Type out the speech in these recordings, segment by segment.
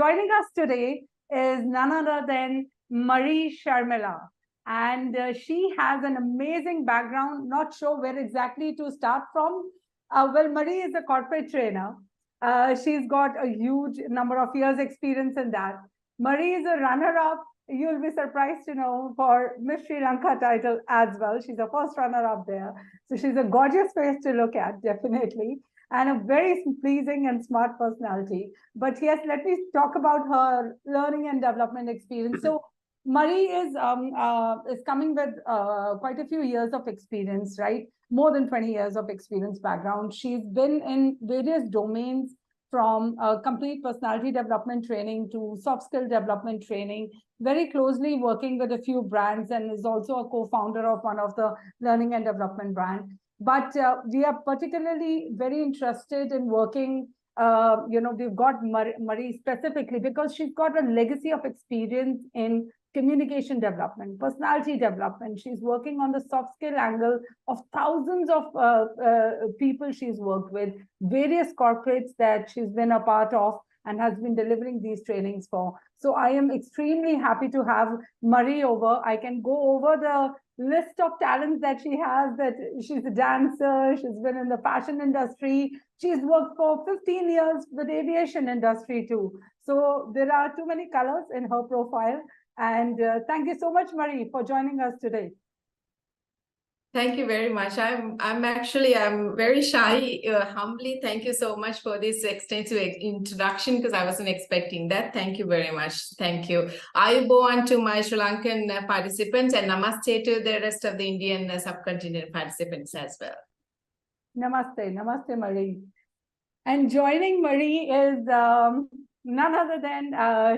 joining us today is none other than Marie Sharmila. And she has an amazing background, not sure where exactly to start from. Well, Marie is a corporate trainer. She's got a huge number of years experience in that. Marie is a runner-up, you'll be surprised to know, for Miss Sri Lanka title as well. She's a first runner-up there. So she's a gorgeous face to look at, definitely, and a very pleasing and smart personality. But yes, let me talk about her learning and development experience. So Marie is coming with quite a few years of experience, right? More than 20 years of experience background. She's been in various domains, from complete personality development training to soft skill development training, very closely working with a few brands, and is also a co-founder of one of the learning and development brand. But we are particularly very interested in working, we've got Marie specifically because she's got a legacy of experience in communication development, personality development. She's working on the soft skill angle of thousands of people she's worked with, various corporates that she's been a part of and has been delivering these trainings for. So I am extremely happy to have Marie over. I can go over the list of talents that she has, that she's a dancer, she's been in the fashion industry, she's worked for 15 years with aviation industry too. So there are too many colors in her profile. And thank you so much, Marie, for joining us today. Thank you very much. I'm very shy, humbly. Thank you so much for this extensive introduction, because I wasn't expecting that. Thank you very much. Thank you. Ayubowan to my Sri Lankan participants, and namaste to the rest of the Indian subcontinent participants as well. Namaste, namaste, Marie. And joining Marie is none other than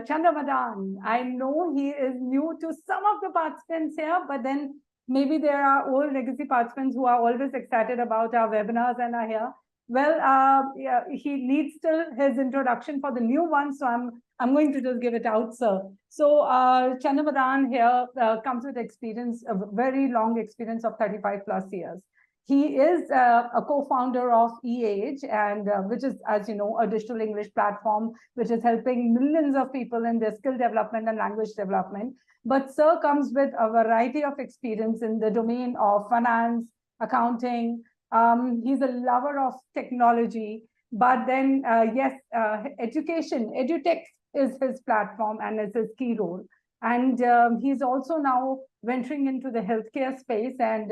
Chandamadan. I know he is new to some of the participants here, but then maybe there are old legacy participants who are always excited about our webinars and are here. Well, yeah, he needs still his introduction for the new one, so I'm going to just give it out, sir. So Chandamadan here comes with experience, a very long experience of 35 plus years. He is a co-founder of eAge, and which is, as you know, a digital English platform which is helping millions of people in their skill development and language development. But Sir comes with a variety of experience in the domain of finance, accounting. He's a lover of technology, but then, yes, education, edutech is his platform and is his key role. And he's also now venturing into the healthcare space, and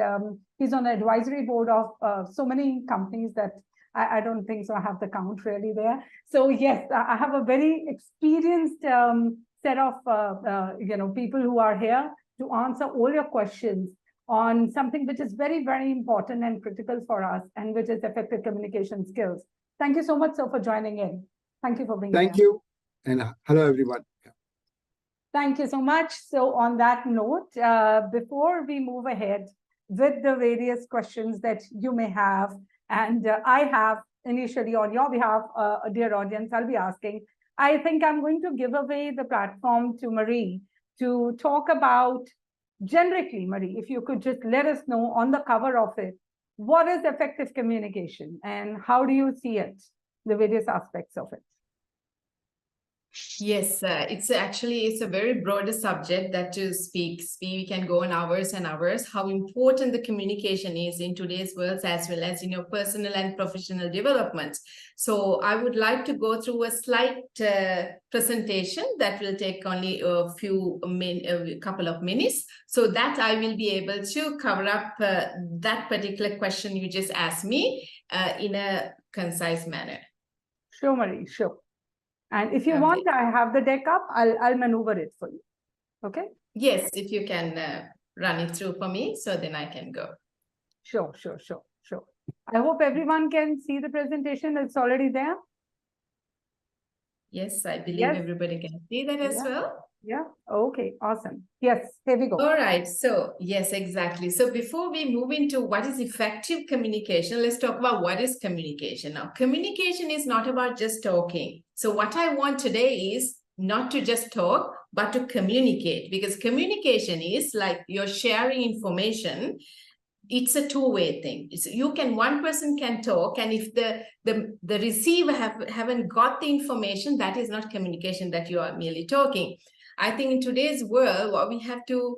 he's on the advisory board of so many companies that I don't think so I have the count really there. So yes, I have a very experienced set of people who are here to answer all your questions on something which is very, very important and critical for us, and which is effective communication skills. Thank you so much, sir, for joining in. Thank you for being here. Thank you, and hello everyone. Thank you so much. So on that note, before we move ahead with the various questions that you may have, and I have initially on your behalf, dear audience, I'll be asking, I think I'm going to give away the platform to Marie to talk about, generically, Marie, if you could just let us know on the cover of it, what is effective communication and how do you see it, the various aspects of it? Yes, it's a very broad subject that to speak. We can go on hours and hours, how important the communication is in today's world, as well as in your personal and professional development. So I would like to go through a slight presentation that will take only a couple of minutes, so that I will be able to cover up that particular question you just asked me in a concise manner. Sure, Marie, sure. And if you want, I have the deck up. I'll maneuver it for you. Okay? Yes, if you can run it through for me, so then I can go. Sure. I hope everyone can see the presentation. It's already there. Yes, I believe everybody can see that as well. Yeah. Okay. Awesome. Yes. Here we go. All right. So yes, exactly. So before we move into what is effective communication, let's talk about what is communication. Now, communication is not about just talking. So what I want today is not to just talk, but to communicate, because communication is like you're sharing information it's a two-way thing. One person can talk, and if the receiver haven't got the information, that is not communication, that you are merely talking. I think in today's world, what we have to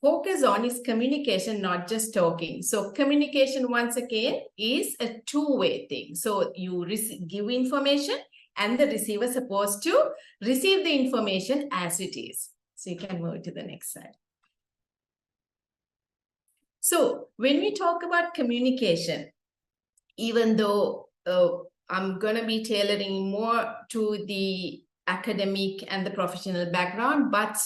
focus on is communication, not just talking. So communication, once again, is a two-way thing. So you give information, and the receiver is supposed to receive the information as it is. So you can move to the next slide. So when we talk about communication, even though I'm going to be tailoring more to the academic and the professional background, but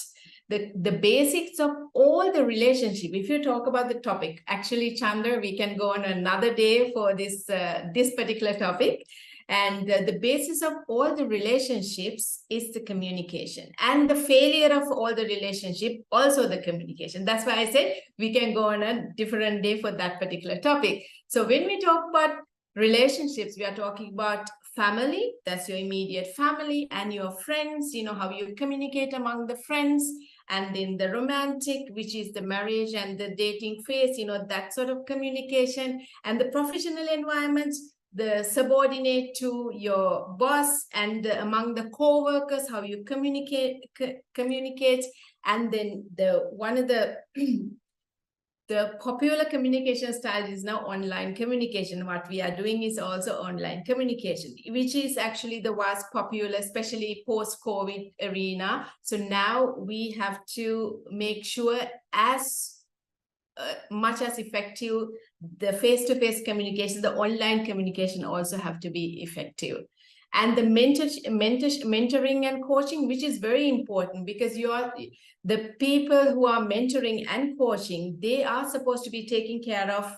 the basics of all the relationship, if you talk about the topic, actually, Chandra, we can go on another day for this particular topic. And the basis of all the relationships is the communication, and the failure of all the relationship, also the communication. That's why I said we can go on a different day for that particular topic. So when we talk about relationships, we are talking about family, that's your immediate family, and your friends, how you communicate among the friends, and then the romantic, which is the marriage and the dating phase, that sort of communication, and the professional environment, the subordinate to your boss, and among the co-workers, how you communicate, and then one of the popular communication style is now online communication. What we are doing is also online communication, which is actually the vast popular, especially post-COVID arena. So now we have to make sure as much as effective the face-to-face communication, the online communication also have to be effective. And the mentoring and coaching, which is very important, because the people who are mentoring and coaching, they are supposed to be taking care of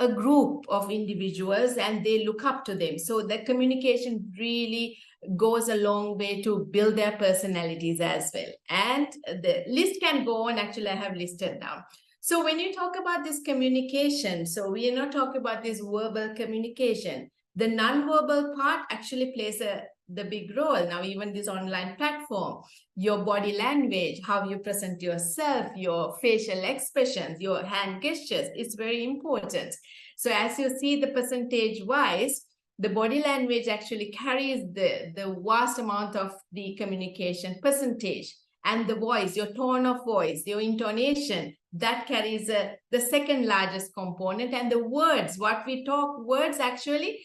a group of individuals, and they look up to them. So the communication really goes a long way to build their personalities as well. And the list can go on. Actually, I have listed down. So when you talk about this communication, so we are not talking about this verbal communication. The non-verbal part actually plays the big role. Now, even this online platform, your body language, how you present yourself, your facial expressions, your hand gestures, is very important. So as you see the percentage-wise, the body language actually carries the vast amount of the communication percentage. And the voice, your tone of voice, your intonation, that carries the second largest component. And the words, what we talk, words actually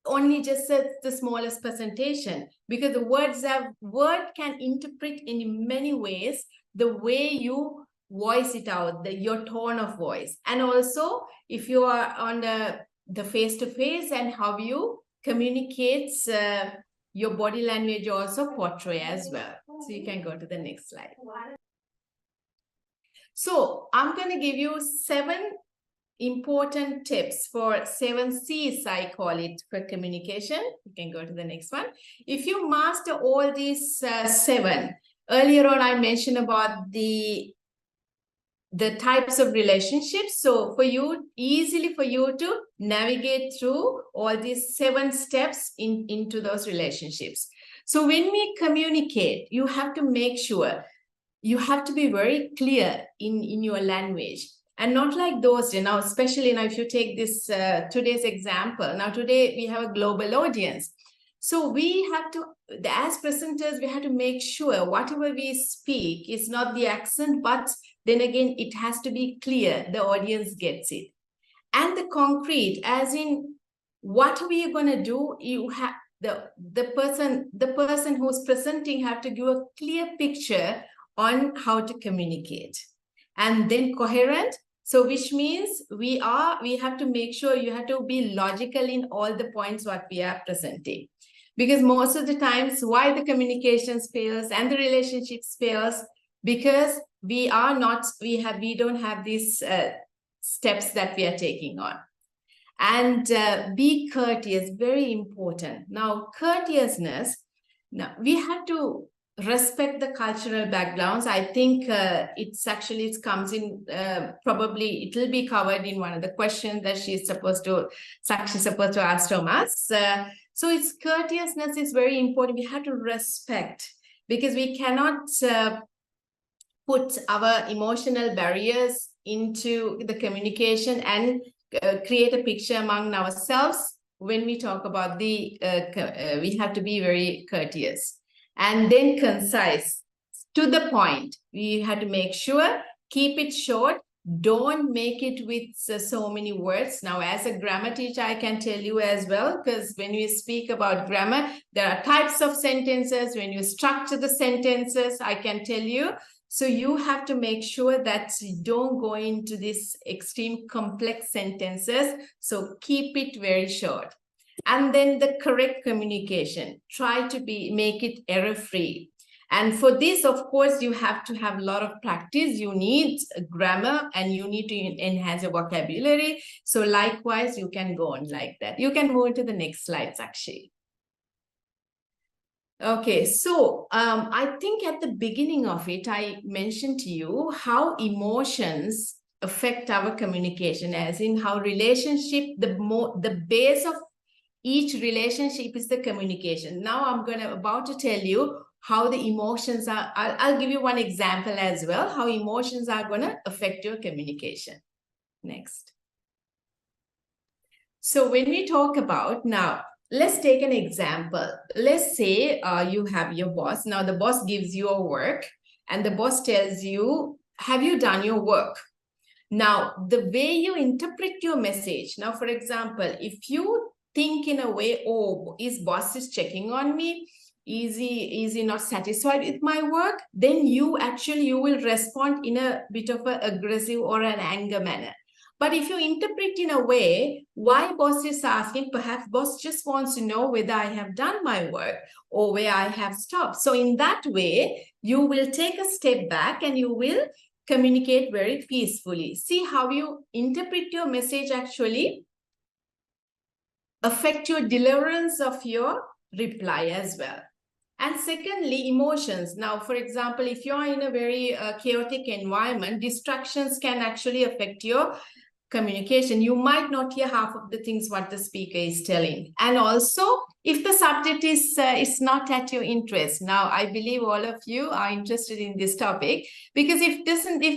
only just the smallest percentage, because the word can interpret in many ways the way you voice it out, your tone of voice. And also if you are on the face-to-face, and how you communicate, your body language also portray as well. So you can go to the next slide. So I'm going to give you 7 important tips for 7 C's, I call it, for communication. You can go to the next one. If you master all these 7, earlier on I mentioned about the types of relationships. So easily for you to navigate through all these 7 steps into those relationships. So when we communicate, you have to make sure you have to be very clear in your language, and not like those, especially now if you take this today's example. Now today we have a global audience. So we have to, as presenters, we have to make sure whatever we speak is not the accent, but then again, it has to be clear, the audience gets it. And the concrete, as in what we are going to do, you have the person who's presenting have to give a clear picture on how to communicate. And then coherent, so which means we have to make sure you have to be logical in all the points what we are presenting. Because most of the times why the communications fails and the relationships fails, because we don't have these steps that we are taking on. And be courteous, very important. Now, courteousness, now we have to respect the cultural backgrounds. I think it comes in, probably it will be covered in one of the questions that she's supposed to ask from us. So its courteousness is very important. We have to respect, because we cannot put our emotional barriers into the communication and create a picture among ourselves. When we talk about we have to be very courteous and then concise, to the point. We have to make sure, keep it short. Don't make it with so many words. Now, as a grammar teacher, I can tell you as well, because when we speak about grammar, there are types of sentences. When you structure the sentences, I can tell you. So you have to make sure that you don't go into these extreme complex sentences. So keep it very short. And then the correct communication. Try to make it error-free. And for this, of course, you have to have a lot of practice. You need grammar and you need to enhance your vocabulary. So likewise, you can go on like that. You can move to the next slides, actually. Okay, so I think at the beginning of it, I mentioned to you how emotions affect our communication, as in how relationship, the base of each relationship is the communication. Now I'm about to tell you how the emotions are. I'll give you one example as well, how emotions are going to affect your communication. Next. So when we talk about now, let's take an example. Let's say you have your boss. Now the boss gives you a work and the boss tells you, have you done your work? Now, the way you interpret your message. Now, for example, if you think in a way, oh, boss is checking on me? Is he not satisfied with my work? Then you will respond in a bit of an aggressive or an anger manner. But if you interpret in a way, why boss is asking, perhaps boss just wants to know whether I have done my work or where I have stopped. So in that way, you will take a step back and you will communicate very peacefully. See how you interpret your message actually affect your deliverance of your reply as well. And secondly, emotions. Now, for example, if you're in a very chaotic environment, distractions can actually affect your communication. You might not hear half of the things what the speaker is telling. And also, if the subject is not at your interest. Now, I believe all of you are interested in this topic, because if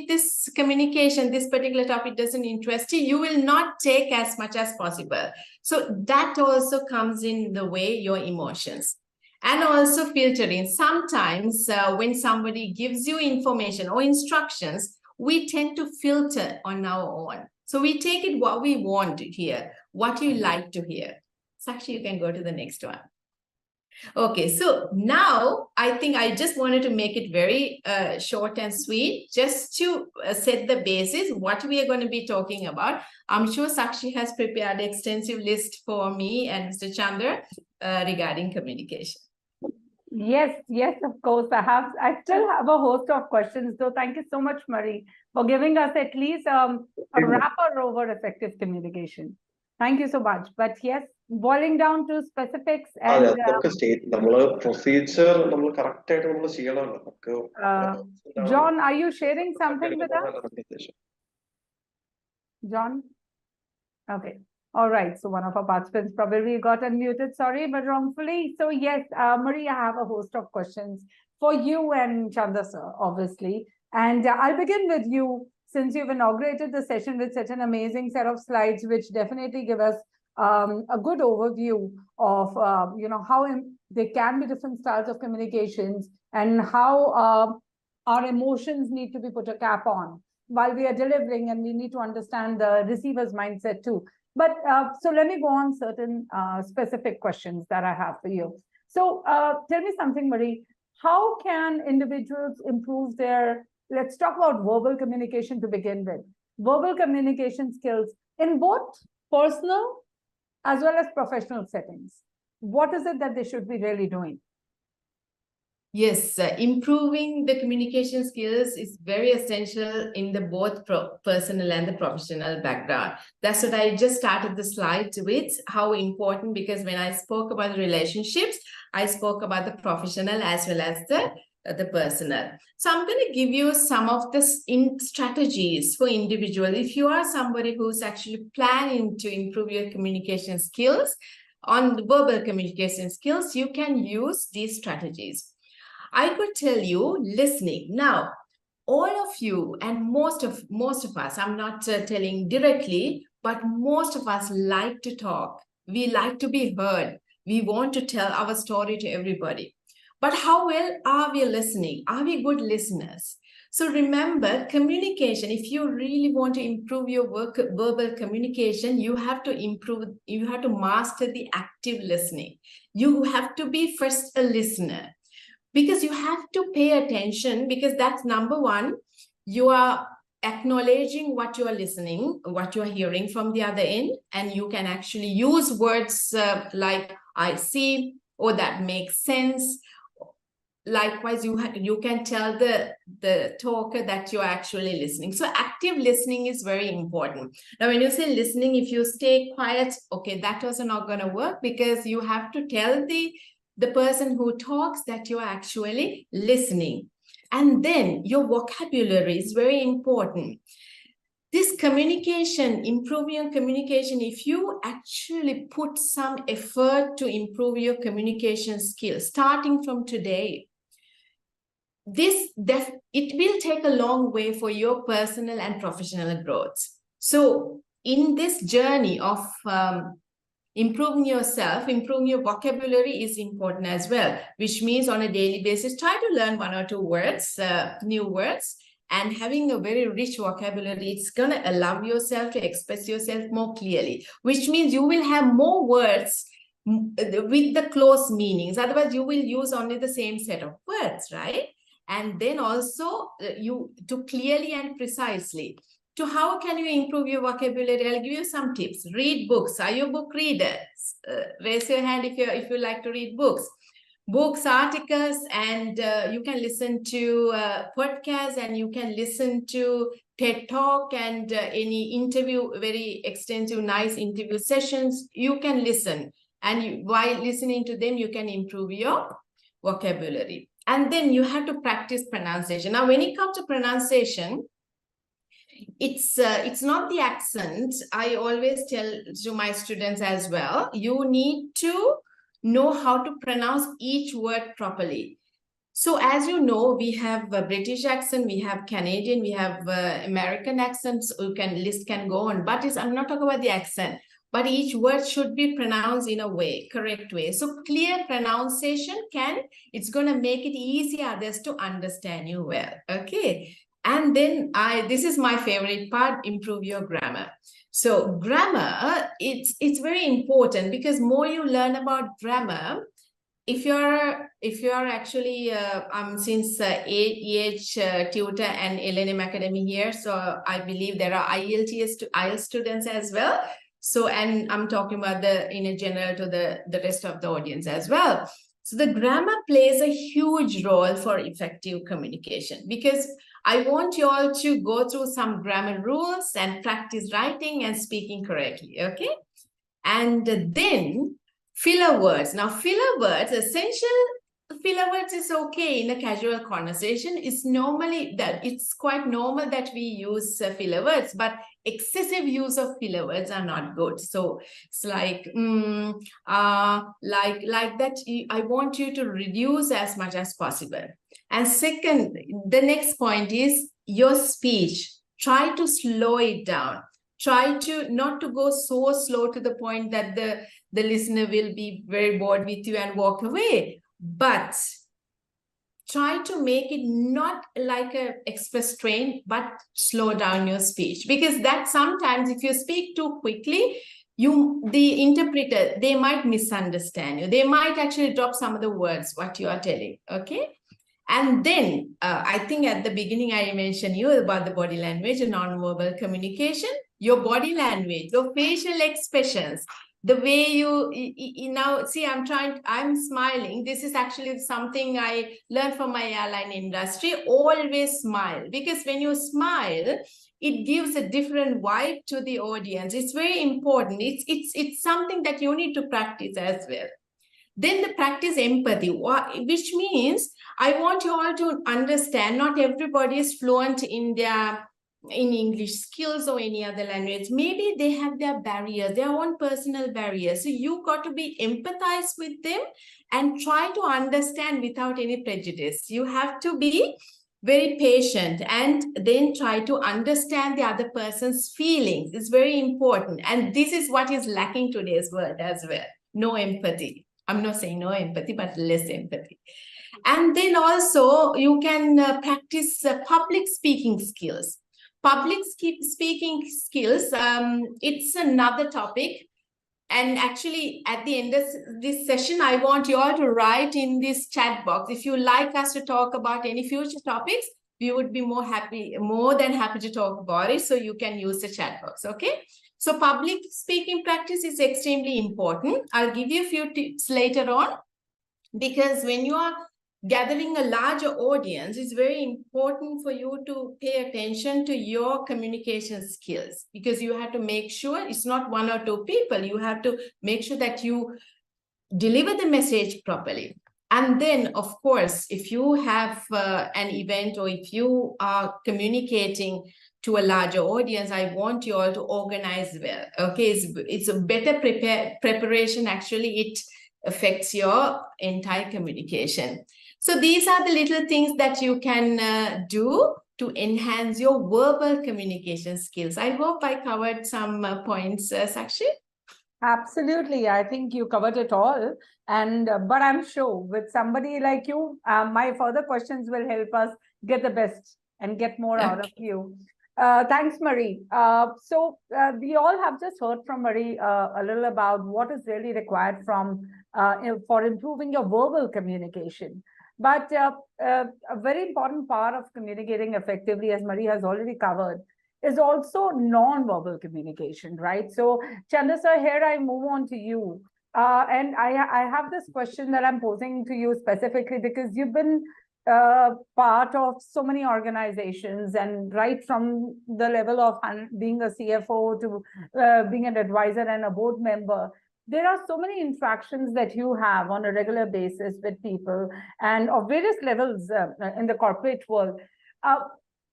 this communication, this particular topic doesn't interest you, you will not take as much as possible. So that also comes in the way, your emotions. And also filtering. Sometimes when somebody gives you information or instructions, we tend to filter on our own. So we take it what we want to hear, what you like to hear. So actually, you can go to the next one. Okay, so now I think I just wanted to make it very short and sweet, just to set the basis, what we are going to be talking about. I'm sure Sakshi has prepared an extensive list for me and Mr. Chandra regarding communication. Yes, of course. I still have a host of questions, though. Thank you so much, Marie, for giving us at least a wrapper over effective communication. Thank you so much. But yes, boiling down to specifics and John, are you sharing something with us? John? Okay. All right. So one of our participants probably got unmuted. Sorry, but wrongfully. So yes, Marie, I have a host of questions for you and Chanda sir, obviously. And I'll begin with you, since you've inaugurated the session with such an amazing set of slides, which definitely give us a good overview of how there can be different styles of communications and how our emotions need to be put a cap on while we are delivering, and we need to understand the receiver's mindset too. But so let me go on certain specific questions that I have for you. So tell me something, Marie. How can individuals improve their, let's talk about verbal communication to begin with, verbal communication skills in both personal as well as professional settings? What is it that they should be really doing? Yes, improving the communication skills is very essential in the both personal and the professional background. That's what I just started the slide with, how important, because when I spoke about the relationships, I spoke about the professional as well as the personal. So I'm going to give you some of the strategies for individual. If you are somebody who's actually planning to improve your communication skills, on the verbal communication skills, you can use these strategies. I could tell you listening. Now, all of you and most of us, I'm not telling directly, but most of us like to talk. We like to be heard. We want to tell our story to everybody. But how well are we listening? Are we good listeners? So remember, communication, if you really want to improve your verbal communication, you have to master the active listening. You have to be first a listener, because you have to pay attention, because that's number one. You are acknowledging what you are listening, what you are hearing from the other end, and you can actually use words like I see, or that makes sense. Likewise, you can tell the talker that you're actually listening. So active listening is very important. Now, when you say listening, if you stay quiet, okay, that was not going to work, because you have to tell the person who talks that you're actually listening. And then your vocabulary is very important. This communication, improving your communication, if you actually put some effort to improve your communication skills, starting from today, it will take a long way for your personal and professional growth. So in this journey of improving yourself, improving your vocabulary is important as well, which means on a daily basis, try to learn 1 or 2 words, new words, and having a very rich vocabulary. It's going to allow yourself to express yourself more clearly, which means you will have more words with the close meanings. Otherwise, you will use only the same set of words, right? And then also to clearly and precisely. So how can you improve your vocabulary? I'll give you some tips. Read books. Are you book readers? Raise your hand if you like to read books. Books, articles, and you can listen to podcasts, and you can listen to TED Talk and any interview, very extensive, nice interview sessions. You can listen, and while listening to them, you can improve your vocabulary. And then you have to practice pronunciation. Now, when it comes to pronunciation, it's not the accent. I always tell to my students as well, you need to know how to pronounce each word properly. So as you know, we have a British accent, we have Canadian, we have American accents. List can go on, but I'm not talking about the accent. But each word should be pronounced in a correct way. So clear pronunciation it's going to make it easier others to understand you well. Okay. And then this is my favorite part, improve your grammar. So grammar, it's very important, because more you learn about grammar, if you're actually since eAgeTutor and LNM Academy here, so I believe there are IELTS students as well. So, and I'm talking about in general to the rest of the audience as well. So the grammar plays a huge role for effective communication, because I want you all to go through some grammar rules and practice writing and speaking correctly, okay? And then filler words. Now, filler words, filler words is okay in a casual conversation. It's quite normal that we use filler words, but excessive use of filler words are not good. So it's like that. I want you to reduce as much as possible. And second, the next point is your speech. Try to slow it down. Try to not to go so slow to the point that the listener will be very bored with you and walk away. But try to make it not like an express train, but slow down your speech. Because that sometimes if you speak too quickly, the interpreter, they might misunderstand you. They might actually drop some of the words, what you are telling, okay? And then I think at the beginning, I mentioned you about the body language and non-verbal communication, your body language, your facial expressions, the way you now see, I'm smiling. This is actually something I learned from my airline industry. Always smile, because when you smile, it gives a different vibe to the audience. It's very important. It's something that you need to practice as well. Then the practice empathy, which means I want you all to understand not everybody is fluent in English skills or any other language. Maybe they have their barriers, their own personal barriers. So you got to be empathized with them and try to understand without any prejudice. You have to be very patient, and then try to understand the other person's feelings. It's very important. And this is what is lacking today's world as well. No empathy. I'm not saying no empathy, but less empathy. And then also you can practice public speaking skills. Public speaking skills, it's another topic. And actually, at the end of this session, I want you all to write in this chat box. If you like us to talk about any future topics, we would be more than happy to talk about it. So you can use the chat box, okay? So public speaking practice is extremely important. I'll give you a few tips later on, because when you are gathering a larger audience, it's very important for you to pay attention to your communication skills, because you have to make sure it's not one or two people. You have to make sure that you deliver the message properly. And then, of course, if you have an event, or if you are communicating to a larger audience, I want you all to organize well. Okay, it's a better preparation. Actually, it affects your entire communication. So these are the little things that you can do to enhance your verbal communication skills. I hope I covered some points, Sakshi. Absolutely. I think you covered it all. And but I'm sure with somebody like you, my further questions will help us get the best and get more out of you. Thanks, Marie. So we all have just heard from Marie a little about what is really required from for improving your verbal communication. But a very important part of communicating effectively, as Marie has already covered, is also non-verbal communication, right? So, Chanda sir, here I move on to you. And I have this question that I'm posing to you specifically because you've been part of so many organizations, and right from the level of being a CFO to being an advisor and a board member, there are so many interactions that you have on a regular basis with people and of various levels in the corporate world.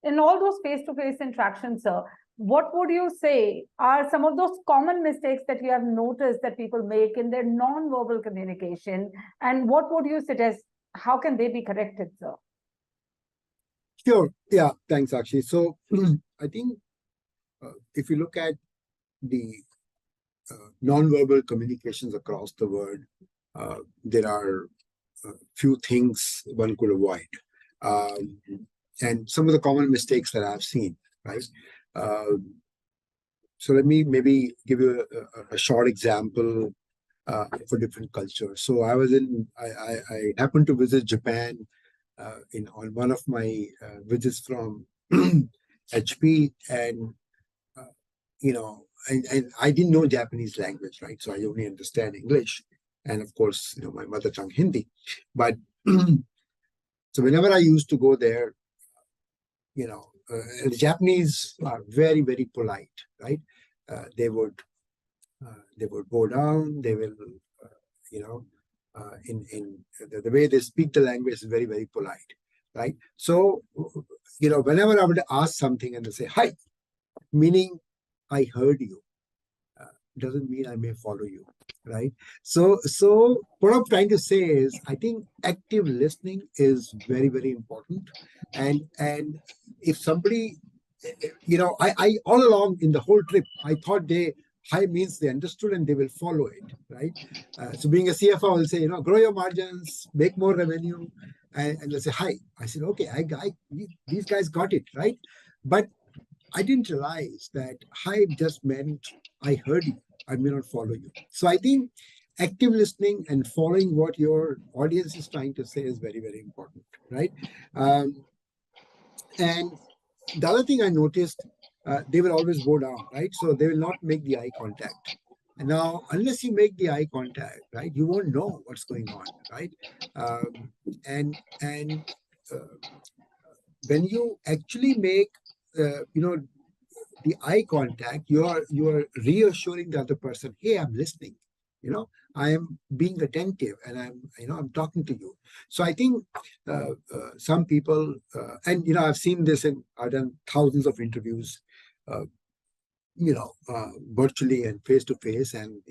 In all those face-to-face interactions, sir, what would you say are some of those common mistakes that you have noticed that people make in their non-verbal communication? And what would you suggest? How can they be corrected, sir? Sure. Yeah. Thanks, Akshi. So I think if you look at the non-verbal communications across the world, there are a few things one could avoid. And some of the common mistakes that I've seen, right? So let me maybe give you a short example for different cultures. So I happened to visit Japan on one of my visits from HP, and and I didn't know Japanese language, right? So I only understand English, and of course, my mother tongue Hindi. But so whenever I used to go there, the Japanese are very, very polite, right? They would bow down. They will, in the way they speak the language is very, very polite, right? So, whenever I would ask something and they say "hi," meaning I heard you, doesn't mean I may follow you, right? So what I'm trying to say is, I think active listening is very, very important. And if somebody, I all along in the whole trip, I thought hi means they understood and they will follow it, right? So being a CFO, I will say, grow your margins, make more revenue, and they'll say hi. I said, okay, these guys got it, right? But I didn't realize that hi just meant I heard you. I may not follow you. So I think active listening and following what your audience is trying to say is very, very important, right? And the other thing I noticed, they will always bow down, right? So they will not make the eye contact. And now, unless you make the eye contact, right, you won't know what's going on, right? When you actually make, the eye contact, you are reassuring the other person, hey, I'm listening. I am being attentive, and I'm talking to you. So I think some people, and I've seen this, I've done thousands of interviews, virtually and face to face, and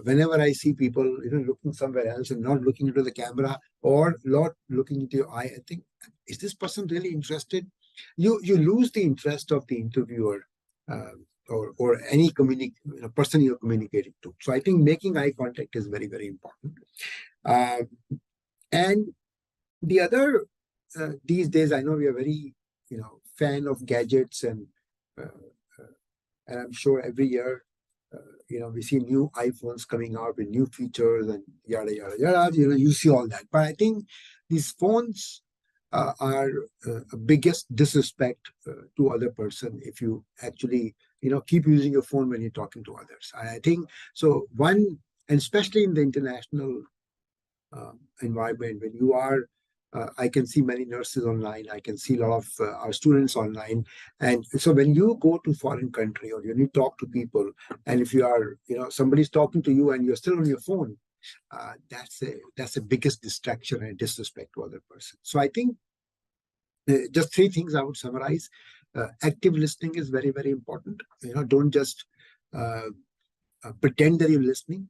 Whenever I see people, looking somewhere else and not looking into the camera or not looking into your eye, I think, is this person really interested? You lose the interest of the interviewer or any person you're communicating to. So I think making eye contact is very, very important. And the other, these days, I know we are very, fan of gadgets, and I'm sure every year, we see new iPhones coming out with new features and yada, yada, yada. You see all that. But I think these phones are a biggest disrespect to other person if you actually, keep using your phone when you're talking to others. I think so. And especially in the international environment, when you are, I can see many nurses online. I can see a lot of our students online. And so when you go to foreign country or when you talk to people, and if you are, somebody's talking to you and you're still on your phone, that's the biggest distraction and disrespect to other person. So I think just 3 things I would summarize. Active listening is very, very important. Don't just pretend that you're listening,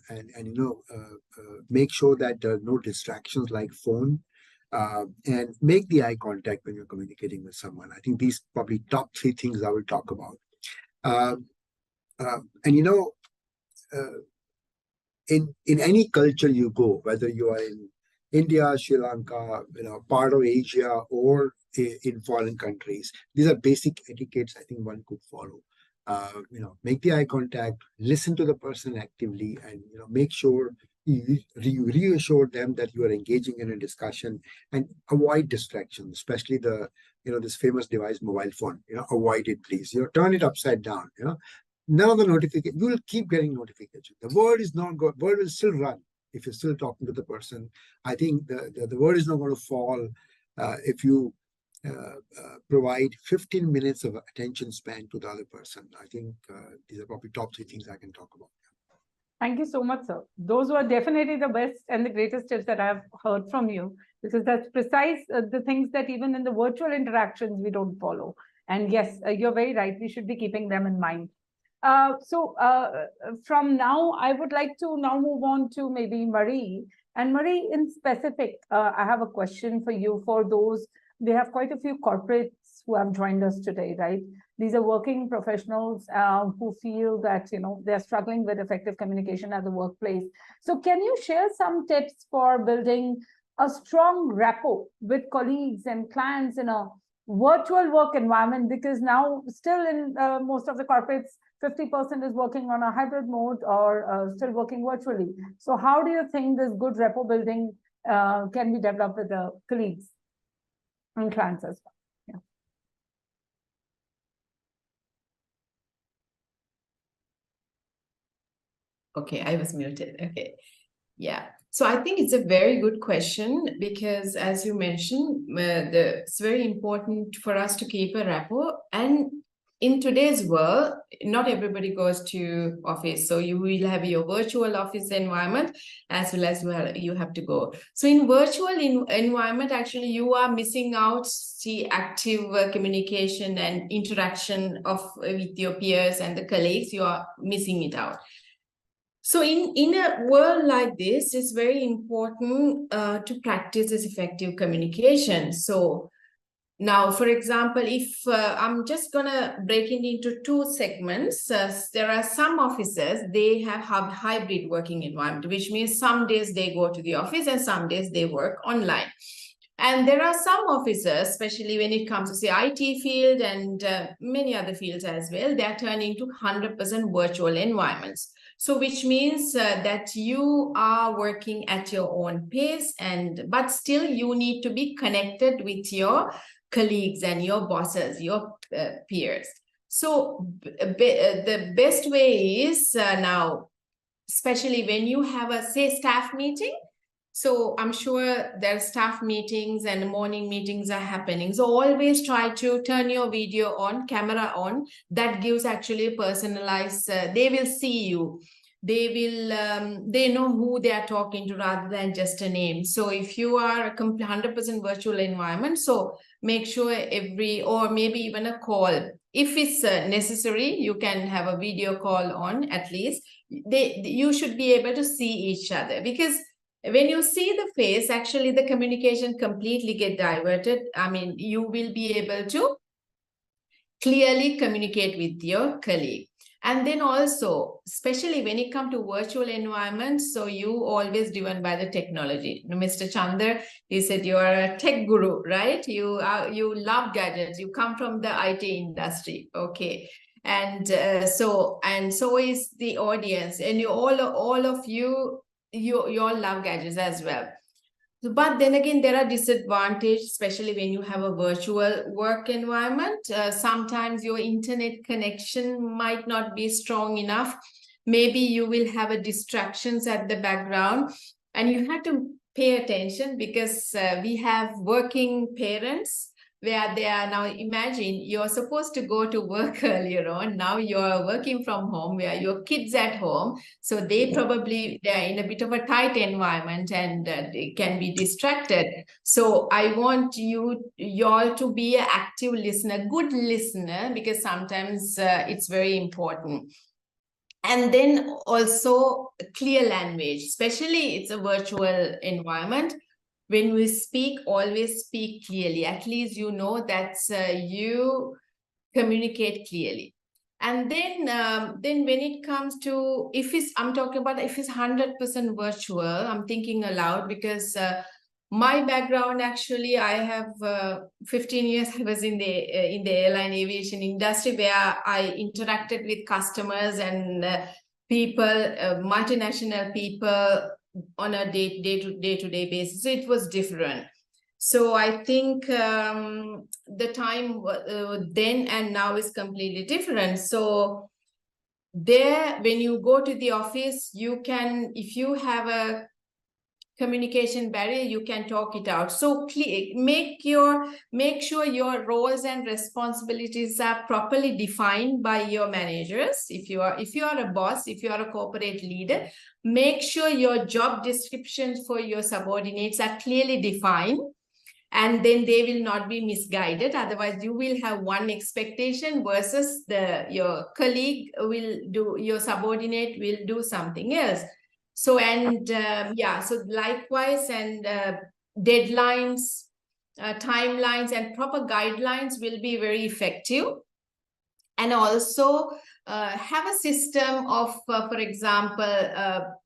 and make sure that there are no distractions like phone, and make the eye contact when you're communicating with someone. I think these probably top 3 things I will talk about. In any culture you go, whether you are in India, Sri Lanka, part of Asia, or in foreign countries, these are basic etiquettes I think one could follow. Make the eye contact, listen to the person actively, and make sure you reassure them that you are engaging in a discussion, and avoid distractions, especially the this famous device, mobile phone. Avoid it, please. Turn it upside down. None of the notification, you will keep getting notification. The word is not good. Word will still run if you're still talking to the person. I think the word is not going to fall if you provide 15 minutes of attention span to the other person. I think these are probably top 3 things I can talk about. Thank you so much, sir. Those were definitely the best and the greatest tips that I've heard from you, because that's precise the things that even in the virtual interactions we don't follow. And yes, you're very right. We should be keeping them in mind. So from now, I would like to now move on to maybe Marie. And Marie, in specific, I have a question for you. For those, we have quite a few corporates who have joined us today, right? These are working professionals who feel that, they're struggling with effective communication at the workplace. So can you share some tips for building a strong rapport with colleagues and clients in a virtual work environment? Because now still in most of the corporates, 50% is working on a hybrid mode or still working virtually. So how do you think this good rapport building can be developed with the colleagues and clients as well? Okay, I was muted. Okay. Yeah. So I think it's a very good question, because as you mentioned, it's very important for us to keep a rapport. And in today's world, not everybody goes to office. So you will have your virtual office environment as well as you have to go. So in virtual environment, actually, you are missing out the active communication and interaction with your peers and the colleagues. You are missing it out. So in a world like this, it's very important to practice this effective communication. So now, for example, if I'm just going to break it into 2 segments, there are some offices, they have hybrid working environment, which means some days they go to the office and some days they work online. And there are some offices, especially when it comes to the IT field and many other fields as well, they are turning to 100% virtual environments. So which means that you are working at your own pace, but still you need to be connected with your colleagues and your bosses, your peers. So the best way is now, especially when you have a, say, staff meeting. So I'm sure there are staff meetings and morning meetings are happening. So always try to turn your video on, camera on. That gives actually a personalized, they will see you. They know who they are talking to rather than just a name. So if you are a 100% virtual environment, so make sure or maybe even a call, if it's necessary, you can have a video call on at least. You should be able to see each other, because when you see the face, actually the communication completely get diverted. I mean, you will be able to clearly communicate with your colleague. And then also, especially when it comes to virtual environments, so you always driven by the technology. Mr. Chandra, he said you are a tech guru, right? You love gadgets. You come from the IT industry, okay? And so is the audience, and all of you all love gadgets as well. But then again, there are disadvantages, especially when you have a virtual work environment. Sometimes your internet connection might not be strong enough. Maybe you will have a distractions at the background, and you have to pay attention, because we have working parents where they are now, imagine you're supposed to go to work earlier on. Now you're working from home where your kids at home. So they're in a bit of a tight environment, and they can be distracted. So I want you all to be an active listener, good listener, because sometimes it's very important. And then also clear language, especially it's a virtual environment. When we speak, always speak clearly. At least you know that you communicate clearly. And then when it comes to, I'm talking about if it's 100% virtual, I'm thinking aloud, because my background, actually, I have 15 years I was in the airline aviation industry, where I interacted with customers and people, multinational people, on a day-to-day basis. So it was different. So I think the time then and now is completely different. So there, when you go to the office, you can, if you have a communication barrier, you can talk it out. So make sure your roles and responsibilities are properly defined by your managers. If you are a boss, if you are a corporate leader, make sure your job descriptions for your subordinates are clearly defined, and then they will not be misguided. Otherwise, you will have one expectation versus your colleague your subordinate will do something else. So, and so likewise, and deadlines, timelines, and proper guidelines will be very effective. And also have a system of, for example,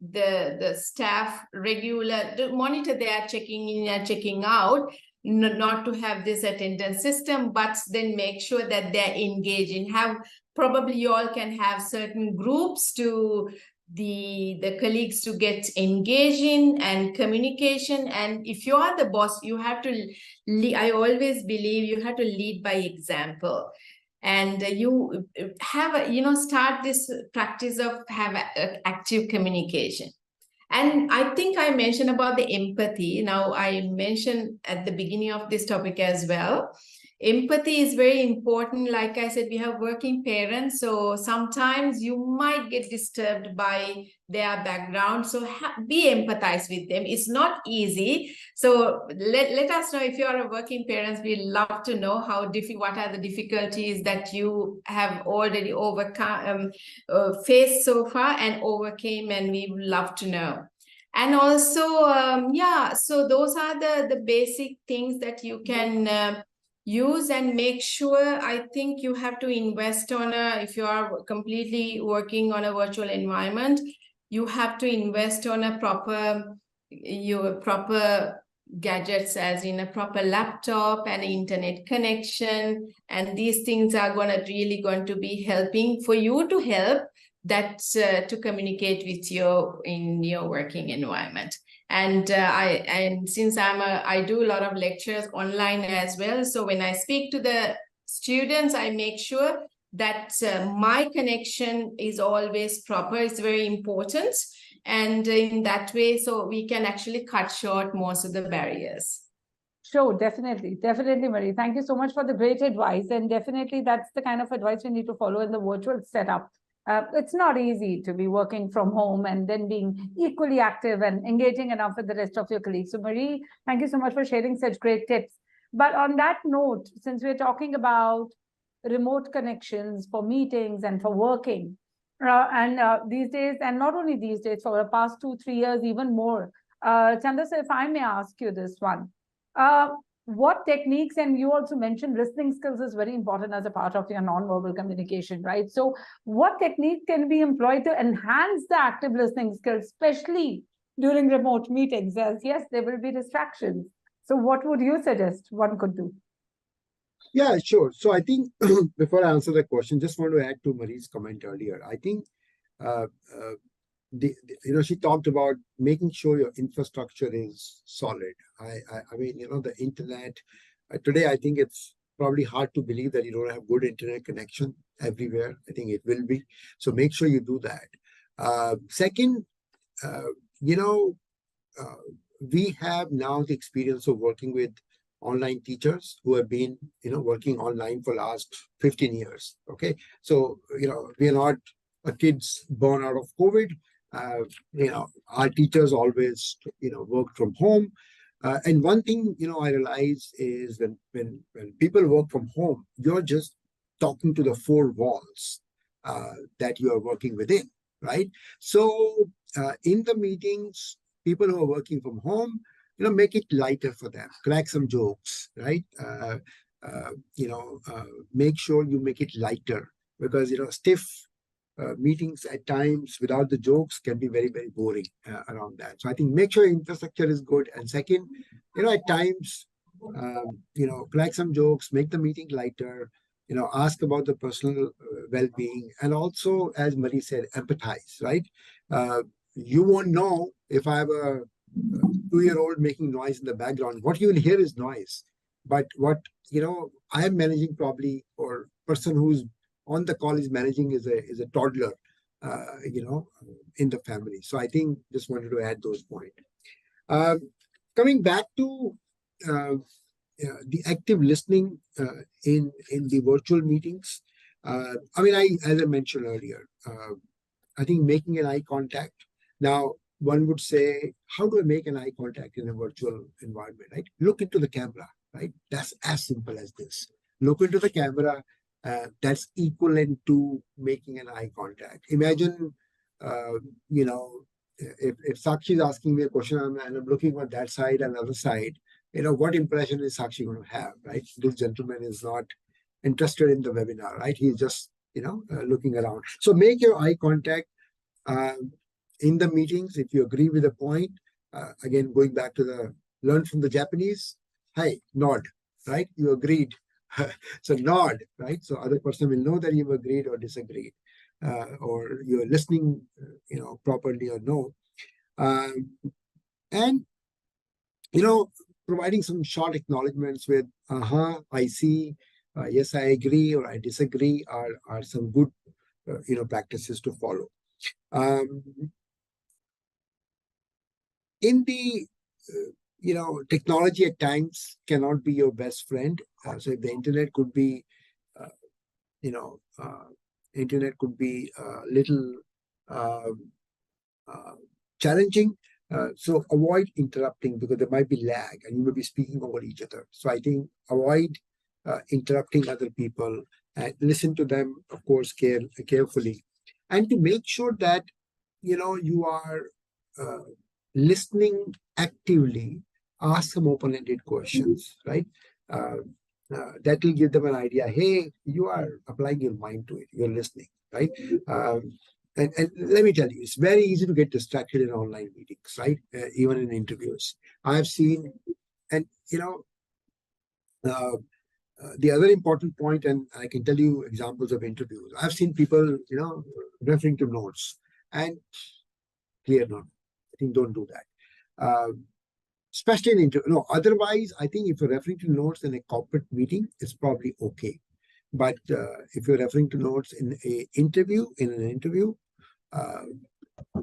the staff monitor their checking in and checking out, not to have this attendance system, but then make sure that they're engaging. Probably you all can have certain groups to the colleagues to get engaging and communication. And if you are the boss, you have to I always believe you have to lead by example. And you have start this practice of have active communication. And I think I mentioned about the empathy. Now, I mentioned at the beginning of this topic as well. Empathy is very important. Like I said, we have working parents, so sometimes you might get disturbed by their background. So be empathized with them. It's not easy. So let us know if you are a working parents. We'd love to know what are the difficulties that you have already overcome, faced so far and overcame, and we would love to know. And also, so those are the basic things that you can use and make sure. I think you have to invest if you are completely working on a virtual environment, you have to invest on a proper gadgets, as in a proper laptop and internet connection. And these things are really going to be helping for you to help to communicate with you in your working environment. And since I do a lot of lectures online as well, so when I speak to the students, I make sure that my connection is always proper. It's very important. And in that way, so we can actually cut short most of the barriers. Sure, definitely, Marie. Thank you so much for the great advice. And definitely that's the kind of advice we need to follow in the virtual setup. It's not easy to be working from home and then being equally active and engaging enough with the rest of your colleagues. So Marie, thank you so much for sharing such great tips. But on that note, since we're talking about remote connections for meetings and for working. These days, and not only these days, for the past 2-3 years, even more. Chanda sir, if I may ask you this one, what techniques, and you also mentioned listening skills is very important as a part of your non-verbal communication, right? So what technique can be employed to enhance the active listening skills, especially during remote meetings, as yes, there will be distractions. So what would you suggest one could do? Yeah, sure. So I think before I answer the question, just want to add to Marie's comment earlier. I think uh, uh, she talked about making sure your infrastructure is solid. I mean, the internet today, I think it's probably hard to believe that you don't have good internet connection everywhere. I think it will be. So make sure you do that. Second, uh, you know, uh, we have now the experience of working with online teachers who have been working online for last 15 years. Okay, so we are not kids born out of COVID. Our teachers always worked from home. And one thing I realize is when people work from home, you're just talking to the four walls that you are working within, right? So in the meetings, people who are working from home, make it lighter for them, crack some jokes, right? Make sure you make it lighter, because stiff meetings at times without the jokes can be very, very boring around that. So I think make sure infrastructure is good. And second, at times, crack some jokes, make the meeting lighter, ask about the personal well-being, and also, as Marie said, empathize, right? You won't know if I have a 2-year-old making noise in the background. What you will hear is noise, but what I am managing probably, or person who's on the call is managing, is a toddler, in the family. So I think just wanted to add those points. Coming back to the active listening in the virtual meetings. I mean, as I mentioned earlier, I think making an eye contact. Now, one would say, how do I make an eye contact in a virtual environment, right? Look into the camera, right? That's as simple as this. Look into the camera. That's equivalent to making an eye contact. Imagine, if Sakshi is asking me a question and I'm looking on that side and the other side, what impression is Sakshi going to have, right? This gentleman is not interested in the webinar, right? He's just, looking around. So make your eye contact in the meetings. If you agree with the point, again, going back to the learn from the Japanese, hi, nod, right? You agreed. So nod, right? So other person will know that you've agreed or disagreed, or you're listening, properly or no. And, providing some short acknowledgements with, I see, yes, I agree, or I disagree, are some good, practices to follow. In the technology at times cannot be your best friend. So if the internet could be, internet could be a little challenging. So avoid interrupting, because there might be lag and you may be speaking over each other. So I think avoid interrupting other people and listen to them, of course, carefully. And to make sure that, you are listening actively, ask some open-ended questions, right? That will give them an idea. Hey, you are applying your mind to it. You're listening, right? And let me tell you, it's very easy to get distracted in online meetings, right? Even in interviews. I've seen, and the other important point, and I can tell you examples of interviews. I've seen people, referring to notes, and clear note. I think don't do that. Especially in interview. No, otherwise, I think if you're referring to notes in a corporate meeting, it's probably okay. But if you're referring to notes in an interview,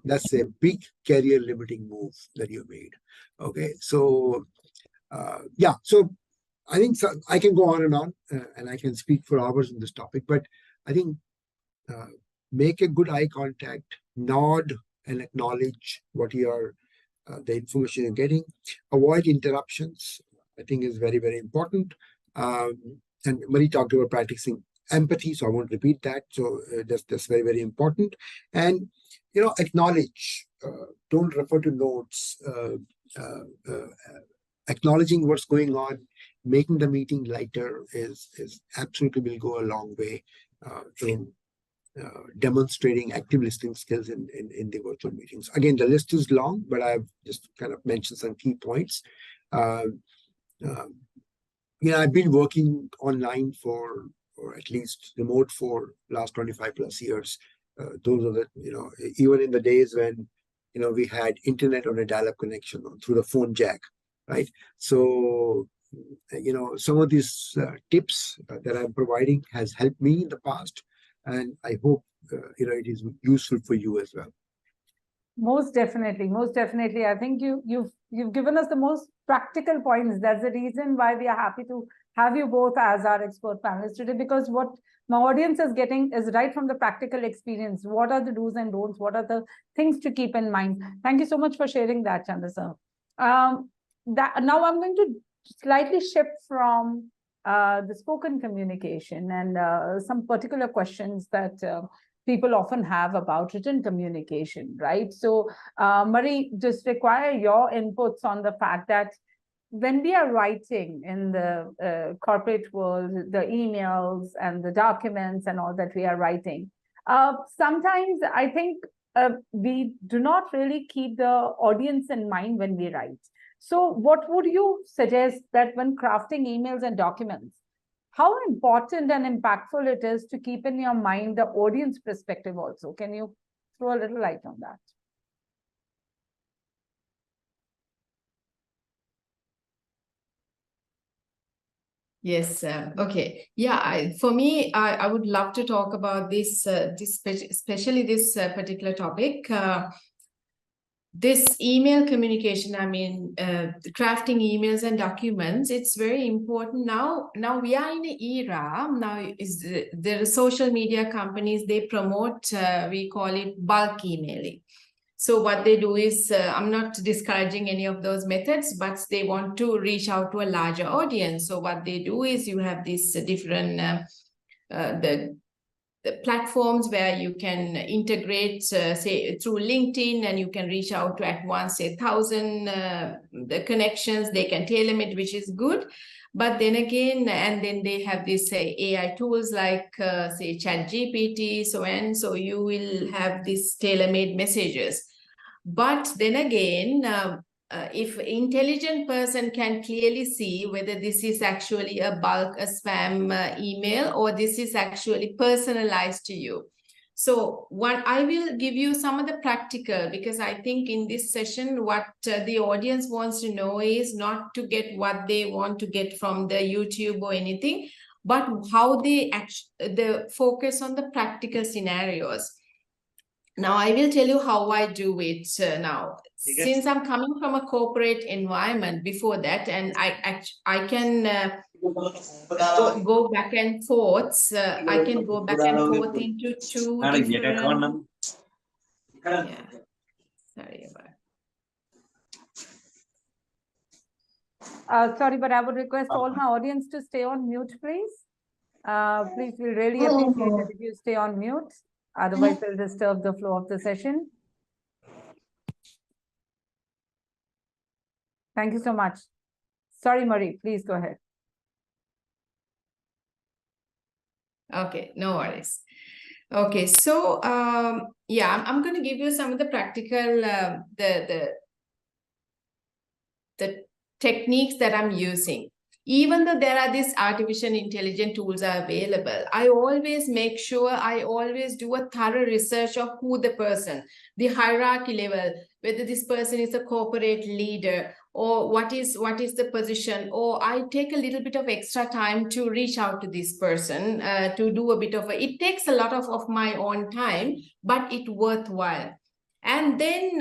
that's a big career limiting move that you made. Okay, so yeah, so I think I can go on, and I can speak for hours on this topic, but I think make a good eye contact, nod, and acknowledge what you are, the information you're getting. Avoid interruptions, I think, is very, very important. And Marie talked about practicing empathy. So I won't repeat that. So that's very, very important. And, acknowledge, don't refer to notes, acknowledging what's going on, making the meeting lighter is absolutely will go a long way in demonstrating active listening skills in the virtual meetings. Again, the list is long, but I've just kind of mentioned some key points. I've been working online or at least remote for last 25 plus years. Those are the, even in the days when, we had internet on a dial-up connection or through the phone jack, right? So, some of these tips that I'm providing has helped me in the past, and I hope, it is useful for you as well. Most definitely, most definitely. I think you've given us the most practical points. That's the reason why we are happy to have you both as our expert panelists today, because what my audience is getting is right from the practical experience. What are the do's and don'ts? What are the things to keep in mind? Thank you so much for sharing that, Chandra sir. Now I'm going to slightly shift from the spoken communication and some particular questions that people often have about written communication, right? So, Marie, just require your inputs on the fact that when we are writing in the corporate world, the emails and the documents and all that we are writing, sometimes I think we do not really keep the audience in mind when we write. So what would you suggest that when crafting emails and documents, how important and impactful it is to keep in your mind the audience perspective also? Can you throw a little light on that? Yes. Okay. Yeah. For me, I would love to talk about this, especially this particular topic. This email communication, crafting emails and documents, it's very important now. Now we are in an era, there are social media companies, they promote, we call it bulk emailing. So what they do is, I'm not discouraging any of those methods, but they want to reach out to a larger audience. So what they do is you have these different, the platforms where you can integrate, say, through LinkedIn, and you can reach out to at once, say, 1,000 the connections. They can tailor it, which is good. But then again, and then they have these, say, AI tools like, say, ChatGPT, so you will have these tailor-made messages. But then again, if intelligent person can clearly see whether this is actually a bulk, a spam email, or this is actually personalized to you. So what I will give you some of the practical, because I think in this session, what the audience wants to know is not to get what they want to get from the YouTube or anything, but how they focus on the practical scenarios. Now, I will tell you how I do it now. Since I'm coming from a corporate environment before that, and I can go back and forth. I can go back and forth into two different. Yeah, sorry about. Sorry, but I would request all my audience to stay on mute, please. Please, we really appreciate it if you stay on mute. Otherwise, it'll disturb the flow of the session. Thank you so much. Sorry, Marie, please go ahead. Okay, no worries. Okay, so yeah, I'm going to give you some of the practical the techniques that I'm using. Even though there are these artificial intelligence tools are available, I always make sure I always do a thorough research of who the person, the hierarchy level, whether this person is a corporate leader or what is the position, or I take a little bit of extra time to reach out to this person to do a bit of it takes a lot of my own time, but it's worthwhile. And then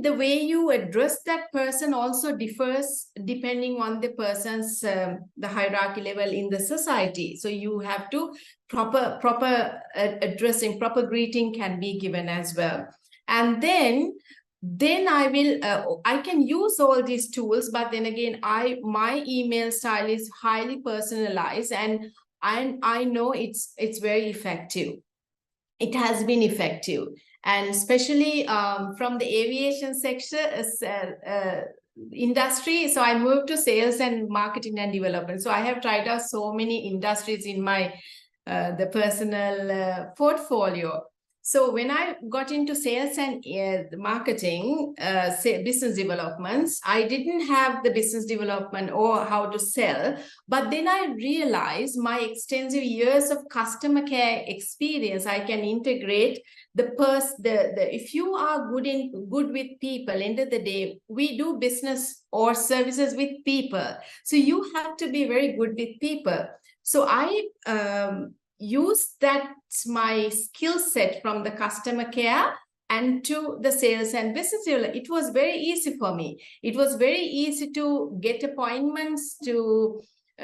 the way you address that person also differs depending on the person's the hierarchy level in the society. So you have to proper addressing, proper greeting can be given as well. And then I will I can use all these tools, but then again my email style is highly personalized, and I know it's very effective. It has been effective, and especially from the aviation sector industry. So I moved to sales and marketing and development. So I have tried out so many industries in my the personal portfolio. So when I got into sales and marketing, business developments, I didn't have the business development or how to sell. But then I realized my extensive years of customer care experience, I can integrate if you are good with people, end of the day, we do business or services with people. So you have to be very good with people. So I use that my skill set from the customer care and to the sales and business. It was very easy for me. It was very easy to get appointments, to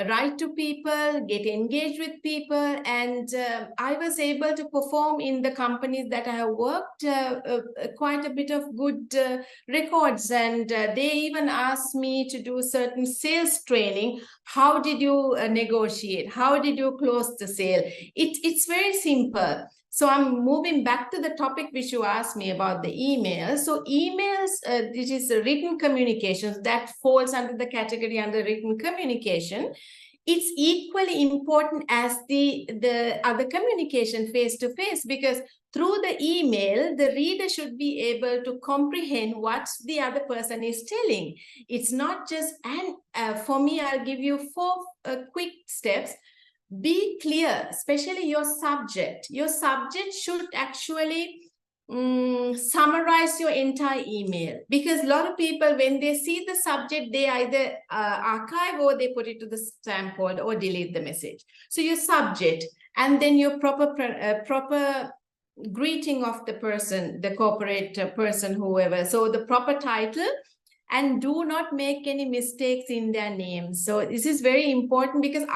write to people, get engaged with people, and I was able to perform in the companies that I have worked quite a bit of good records, and they even asked me to do certain sales training. How did you negotiate? How did you close the sale? It's very simple. So I'm moving back to the topic which you asked me about the emails. So emails, this is written communications that falls under the category under written communication. It's equally important as the other communication face-to-face, because through the email, the reader should be able to comprehend what the other person is telling. It's not just, and for me, I'll give you 4 quick steps. Be clear, especially your subject. Your subject should actually summarize your entire email, because a lot of people, when they see the subject, they either archive or they put it to the spam folder or delete the message. So your subject, and then your proper greeting of the person, the corporate person, whoever. So the proper title, and do not make any mistakes in their names. So this is very important, because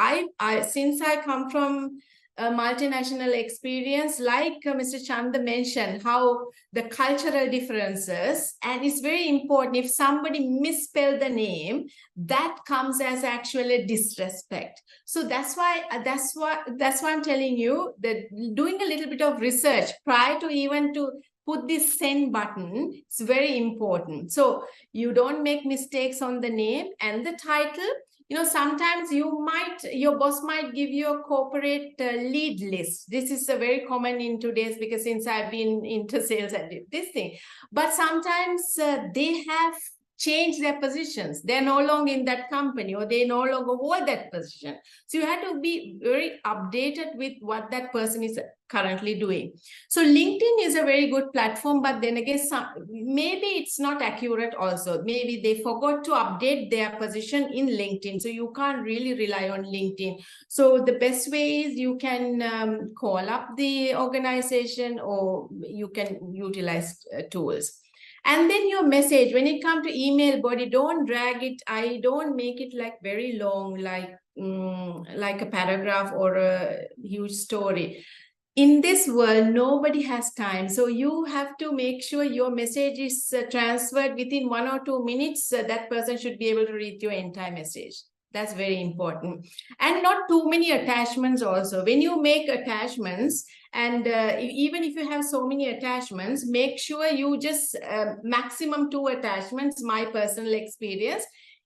since I come from a multinational experience, like Mr. Chanda mentioned, how the cultural differences, and it's very important. If somebody misspelled the name, that comes as actually disrespect. So that's why I'm telling you that doing a little bit of research prior to even to put this send button, it's very important. So you don't make mistakes on the name and the title. You know, sometimes your boss might give you a corporate lead list. This is a very common in today's, because since I've been into sales, I did this thing. But sometimes they have changed their positions. They're no longer in that company, or they no longer hold that position. So you have to be very updated with what that person is currently doing. So LinkedIn is a very good platform, but then again, maybe it's not accurate also. Maybe they forgot to update their position in LinkedIn. So you can't really rely on LinkedIn. So the best way is you can call up the organization, or you can utilize tools. And then your message, when it comes to email body, don't drag it. I don't make it like very long, like a paragraph or a huge story. In this world, nobody has time. So you have to make sure your message is transferred within 1 or 2 minutes. That person should be able to read your entire message. That's very important. And not too many attachments also. When you make attachments, and even if you have so many attachments, make sure you just maximum 2 attachments, my personal experience.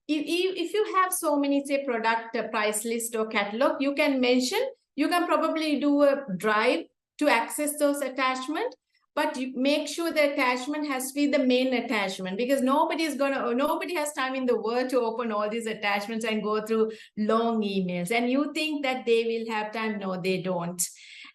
If you have so many, say, product price list or catalog, you can mention, you can probably do a drive to access those attachments, but you make sure the attachment has to be the main attachment, because nobody has time in the world to open all these attachments and go through long emails. And you think that they will have time. No, they don't.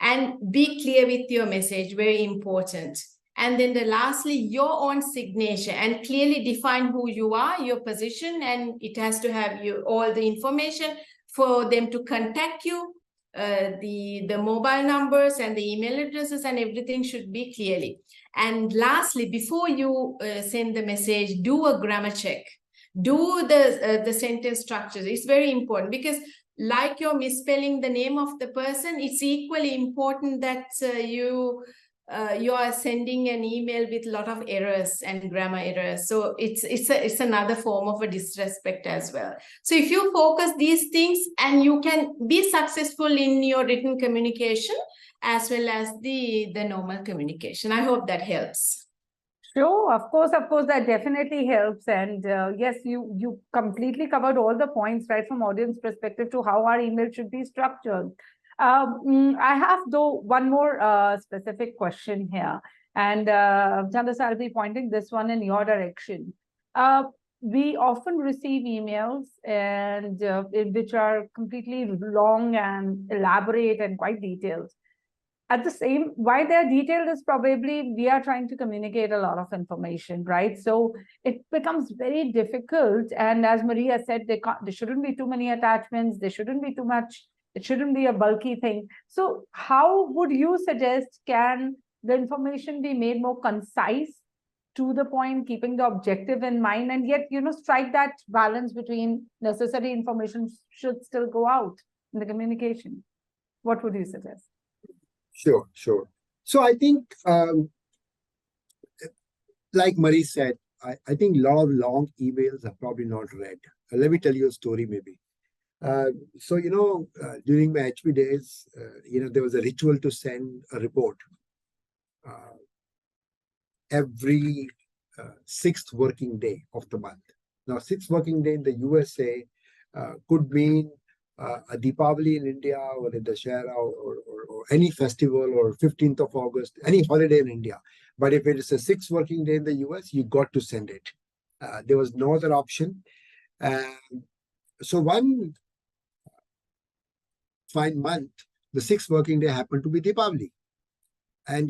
And be clear with your message, very important. And then lastly, your own signature, and clearly define who you are, your position, and it has to have all the information for them to contact you. The mobile numbers and the email addresses and everything should be clearly. And lastly, before you send the message, do a grammar check. Do the sentence structures. It's very important, because like you're misspelling the name of the person, it's equally important that you you are sending an email with a lot of errors and grammar errors. So it's another form of a disrespect as well. So if you focus these things, and you can be successful in your written communication as well as the normal communication. I hope that helps. Sure, of course, that definitely helps. And yes, you completely covered all the points, right, from audience perspective to how our email should be structured. I have, though, one more specific question here. And Chandas, I'll be pointing this one in your direction. We often receive emails and which are completely long and elaborate and quite detailed. At the same, why they're detailed is probably we are trying to communicate a lot of information, right? So it becomes very difficult. And as Maria said, there shouldn't be too many attachments, there shouldn't be too much, it shouldn't be a bulky thing. So how would you suggest can the information be made more concise, to the point, keeping the objective in mind, and yet, strike that balance between necessary information should still go out in the communication? What would you suggest? Sure. So I think, like Marie said, I think a lot of long emails are probably not read. Let me tell you a story, maybe. So, during my HP days, there was a ritual to send a report every sixth working day of the month. Now, sixth working day in the USA could mean a Deepavali in India, or a Dussehra, or any festival, or 15th of August, any holiday in India. But if it is a sixth working day in the US, you got to send it. There was no other option. So one fine month, the sixth working day happened to be Deepavali. And,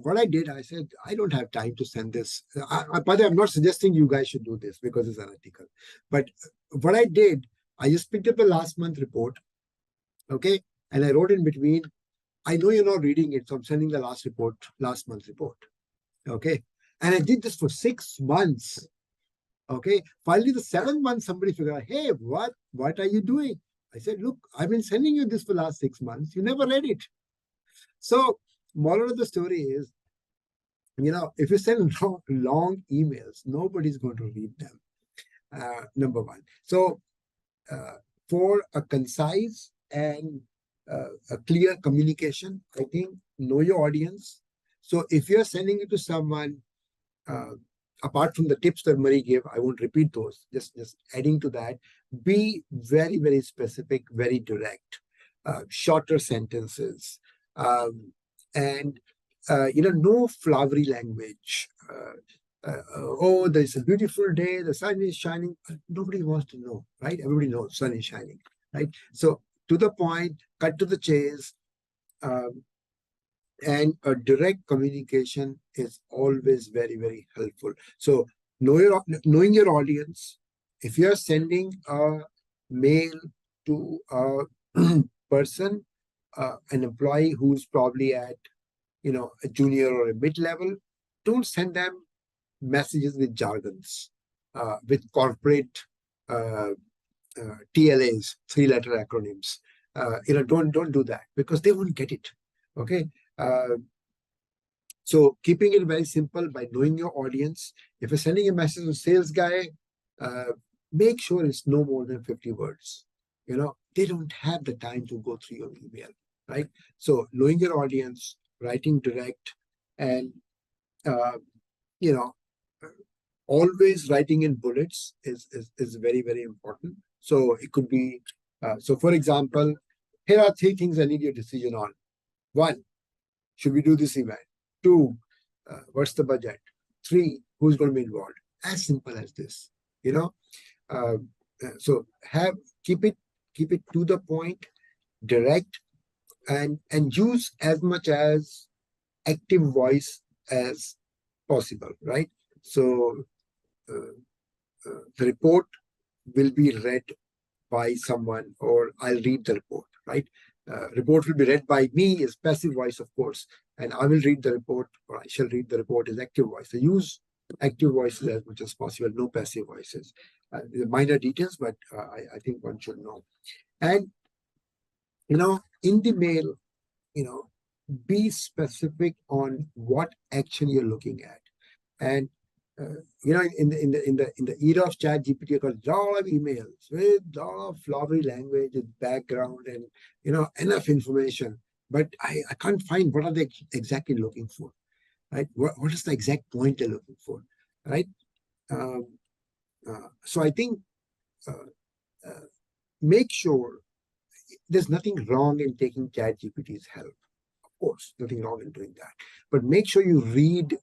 what I did, I said, I don't have time to send this. But I'm not suggesting you guys should do this because it's unethical. But what I did, I just picked up the last month report, okay? And I wrote in between, I know you're not reading it, so I'm sending the last month report, okay? And I did this for 6 months, okay? Finally, the 7th month, somebody figured out, hey, what are you doing? I said, look, I've been sending you this for the last 6 months. You never read it. So, moral of the story is, if you send long emails, nobody's going to read them, number one. So, for a concise and a clear communication, I think, know your audience. So if you're sending it to someone, apart from the tips that Marie gave, I won't repeat those, just adding to that, be very, very specific, very direct, shorter sentences, and no flowery language. Oh, there's a beautiful day, the sun is shining. Nobody wants to know, right? Everybody knows sun is shining, right? So to the point, cut to the chase, and a direct communication is always very, very helpful. So knowing your audience. If you're sending a mail to a person, an employee who's probably at, a junior or a mid-level, don't send them messages with jargons, with corporate TLAs, 3-letter acronyms. Don't do that, because they won't get it. Okay. So keeping it very simple by knowing your audience. If you're sending a message to a sales guy, make sure it's no more than 50 words. They don't have the time to go through your email, right? So knowing your audience, writing direct, and always writing in bullets is very, very important. So it could be, so for example, here are 3 things I need your decision on. 1, should we do this event? 2, what's the budget? 3, who's going to be involved? As simple as this, so keep it to the point, direct, and use as much as active voice as possible, right? So the report will be read by someone, or I'll read the report, right? Report will be read by me as passive voice, of course, and I will read the report, or I shall read the report as active voice. So use active voices as much as possible, no passive voices. Minor details, but I think one should know. And, in the mail, be specific on what action you're looking at. And in the era of chat GPT, you got a lot of emails with a lot of flowery language and background and enough information, but I can't find what are they exactly looking for, right? What is the exact point they're looking for, right? So I think make sure there's nothing wrong in taking ChatGPT's help. Of course, nothing wrong in doing that, but make sure you read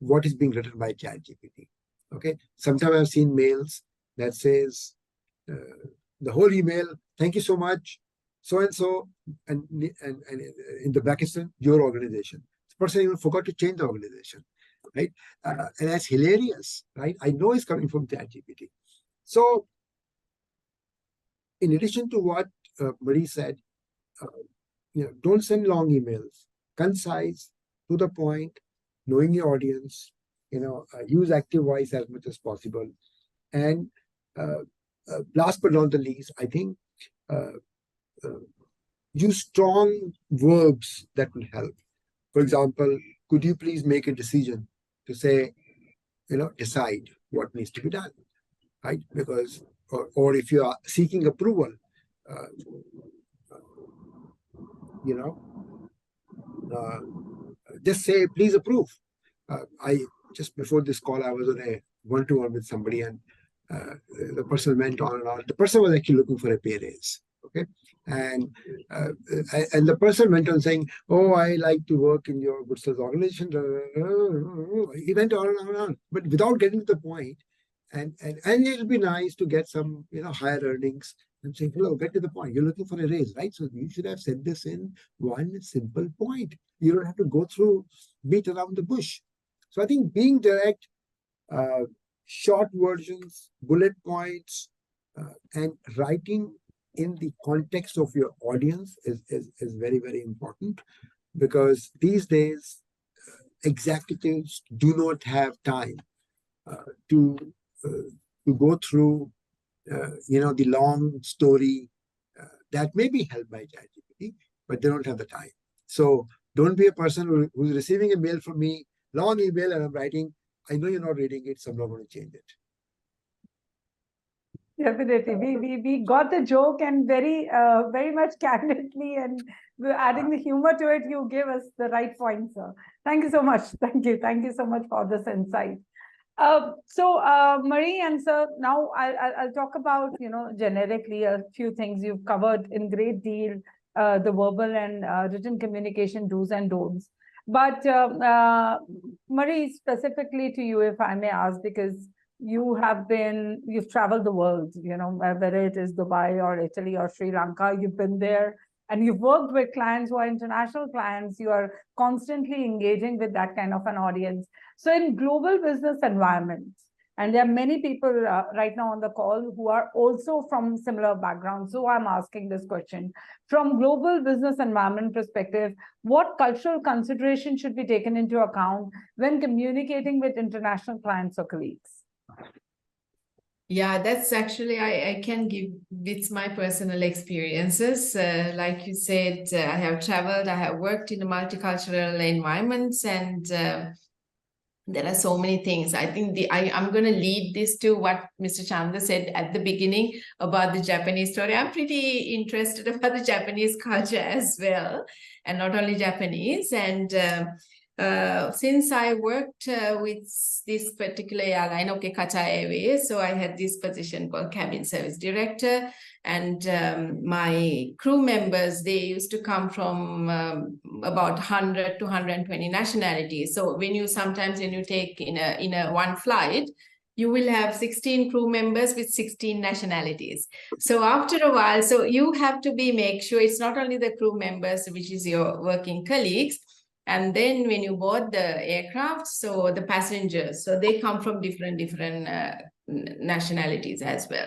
what is being written by ChatGPT. Okay. Sometimes I've seen mails that says the whole email, thank you so much, so and so, and in the Pakistan, your organization. The person even forgot to change the organization, right? And that's hilarious, right? I know it's coming from ChatGPT. So, in addition to what Marie said, don't send long emails, concise, to the point, knowing your audience, use active voice as much as possible. And last but not the least, I think use strong verbs that will help. For example, could you please make a decision to say, decide what needs to be done, right? Because, or if you are seeking approval, just say, please approve. Just before this call, I was on a one-to-one with somebody, and the person went on and on. The person was actually looking for a pay raise. Okay. And the person went on saying, oh, I like to work in your good sales organization. He went on and on, but without getting to the point. And it'll be nice to get some, higher earnings. I'm saying, hello, get to the point. You're looking for a raise, right? So you should have said this in one simple point. You don't have to go through, beat around the bush. So I think being direct, short versions, bullet points, and writing in the context of your audience is very, very important, because these days executives do not have time to go through the long story that may be helped by ChatGPT, but they don't have the time. So don't be a person who's receiving a mail from me, long email, and I'm writing, I know you're not reading it, so I'm not going to change it. Definitely. We got the joke, and very much candidly, and we're adding the humor to it. You gave us the right point, sir. Thank you so much. Thank you. Thank you so much for this insight. Marie and sir, now I'll talk about, generically a few things you've covered in great deal, the verbal and written communication do's and don'ts. But Marie, specifically to you, if I may ask, because you've traveled the world, whether it is Dubai or Italy or Sri Lanka, you've been there and you've worked with clients who are international clients. You are constantly engaging with that kind of an audience. So in global business environments, and there are many people right now on the call who are also from similar backgrounds. So I'm asking this question. From global business environment perspective, what cultural consideration should be taken into account when communicating with international clients or colleagues? Yeah, that's actually, I can give with my personal experiences. Like you said, I have traveled, I have worked in multicultural environments, and there are so many things. I think I'm going to lead this to what Mr. Chandra said at the beginning about the Japanese story. I'm pretty interested about the Japanese culture as well, and not only Japanese. And since I worked with this particular airline, Qatar Airways, so I had this position called cabin service director, and my crew members, they used to come from about 100 to 120 nationalities. So when you take in a one flight, you will have 16 crew members with 16 nationalities. So after a while, so you have to make sure it's not only the crew members, which is your working colleagues, and then when you board the aircraft, so the passengers, so they come from different nationalities as well.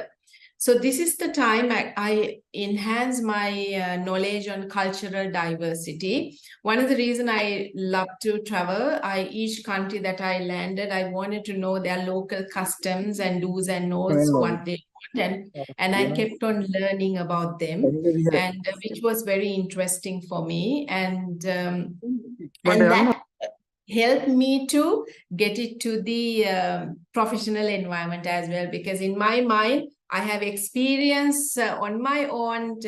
So this is the time I enhance my knowledge on cultural diversity. One of the reasons I love to travel, each country that I landed, I wanted to know their local customs and do's and don'ts, what they and I kept on learning about them, and which was very interesting for me, and that helped me to get it to the professional environment as well, because in my mind, I have experience on my own,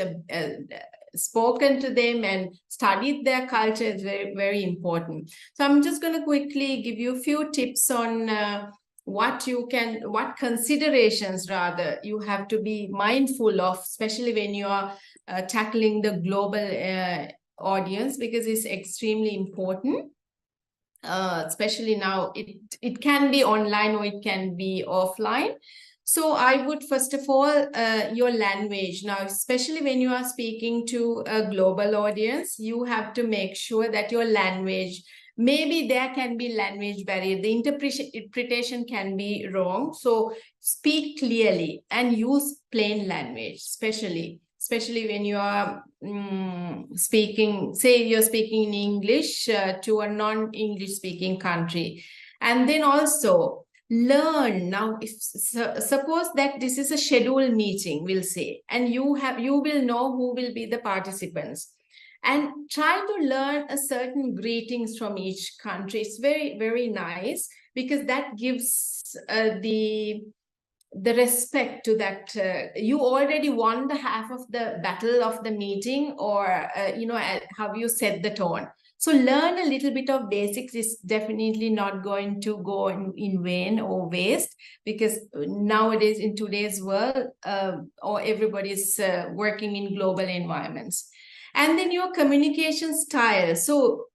spoken to them and studied their culture is very, very important. So I'm just going to quickly give you a few tips on what considerations rather you have to be mindful of, especially when you are tackling the global audience, because it's extremely important. Especially now, it can be online or it can be offline. So I would, first of all, your language. Now, especially when you are speaking to a global audience, you have to make sure that your language, maybe there can be language barrier. The interpretation can be wrong. So speak clearly and use plain language, especially when you are speaking, say you're speaking in English to a non-English speaking country. And then also learn. Now, if suppose that this is a scheduled meeting, we'll say, and you will know who will be the participants, and try to learn a certain greetings from each country. It's very, very nice, because that gives the respect to that. You already won the half of the battle of the meeting, or how you set the tone. So learn a little bit of basics is definitely not going to go in vain or waste, because nowadays in today's world, or everybody's working in global environments. And then your communication style. So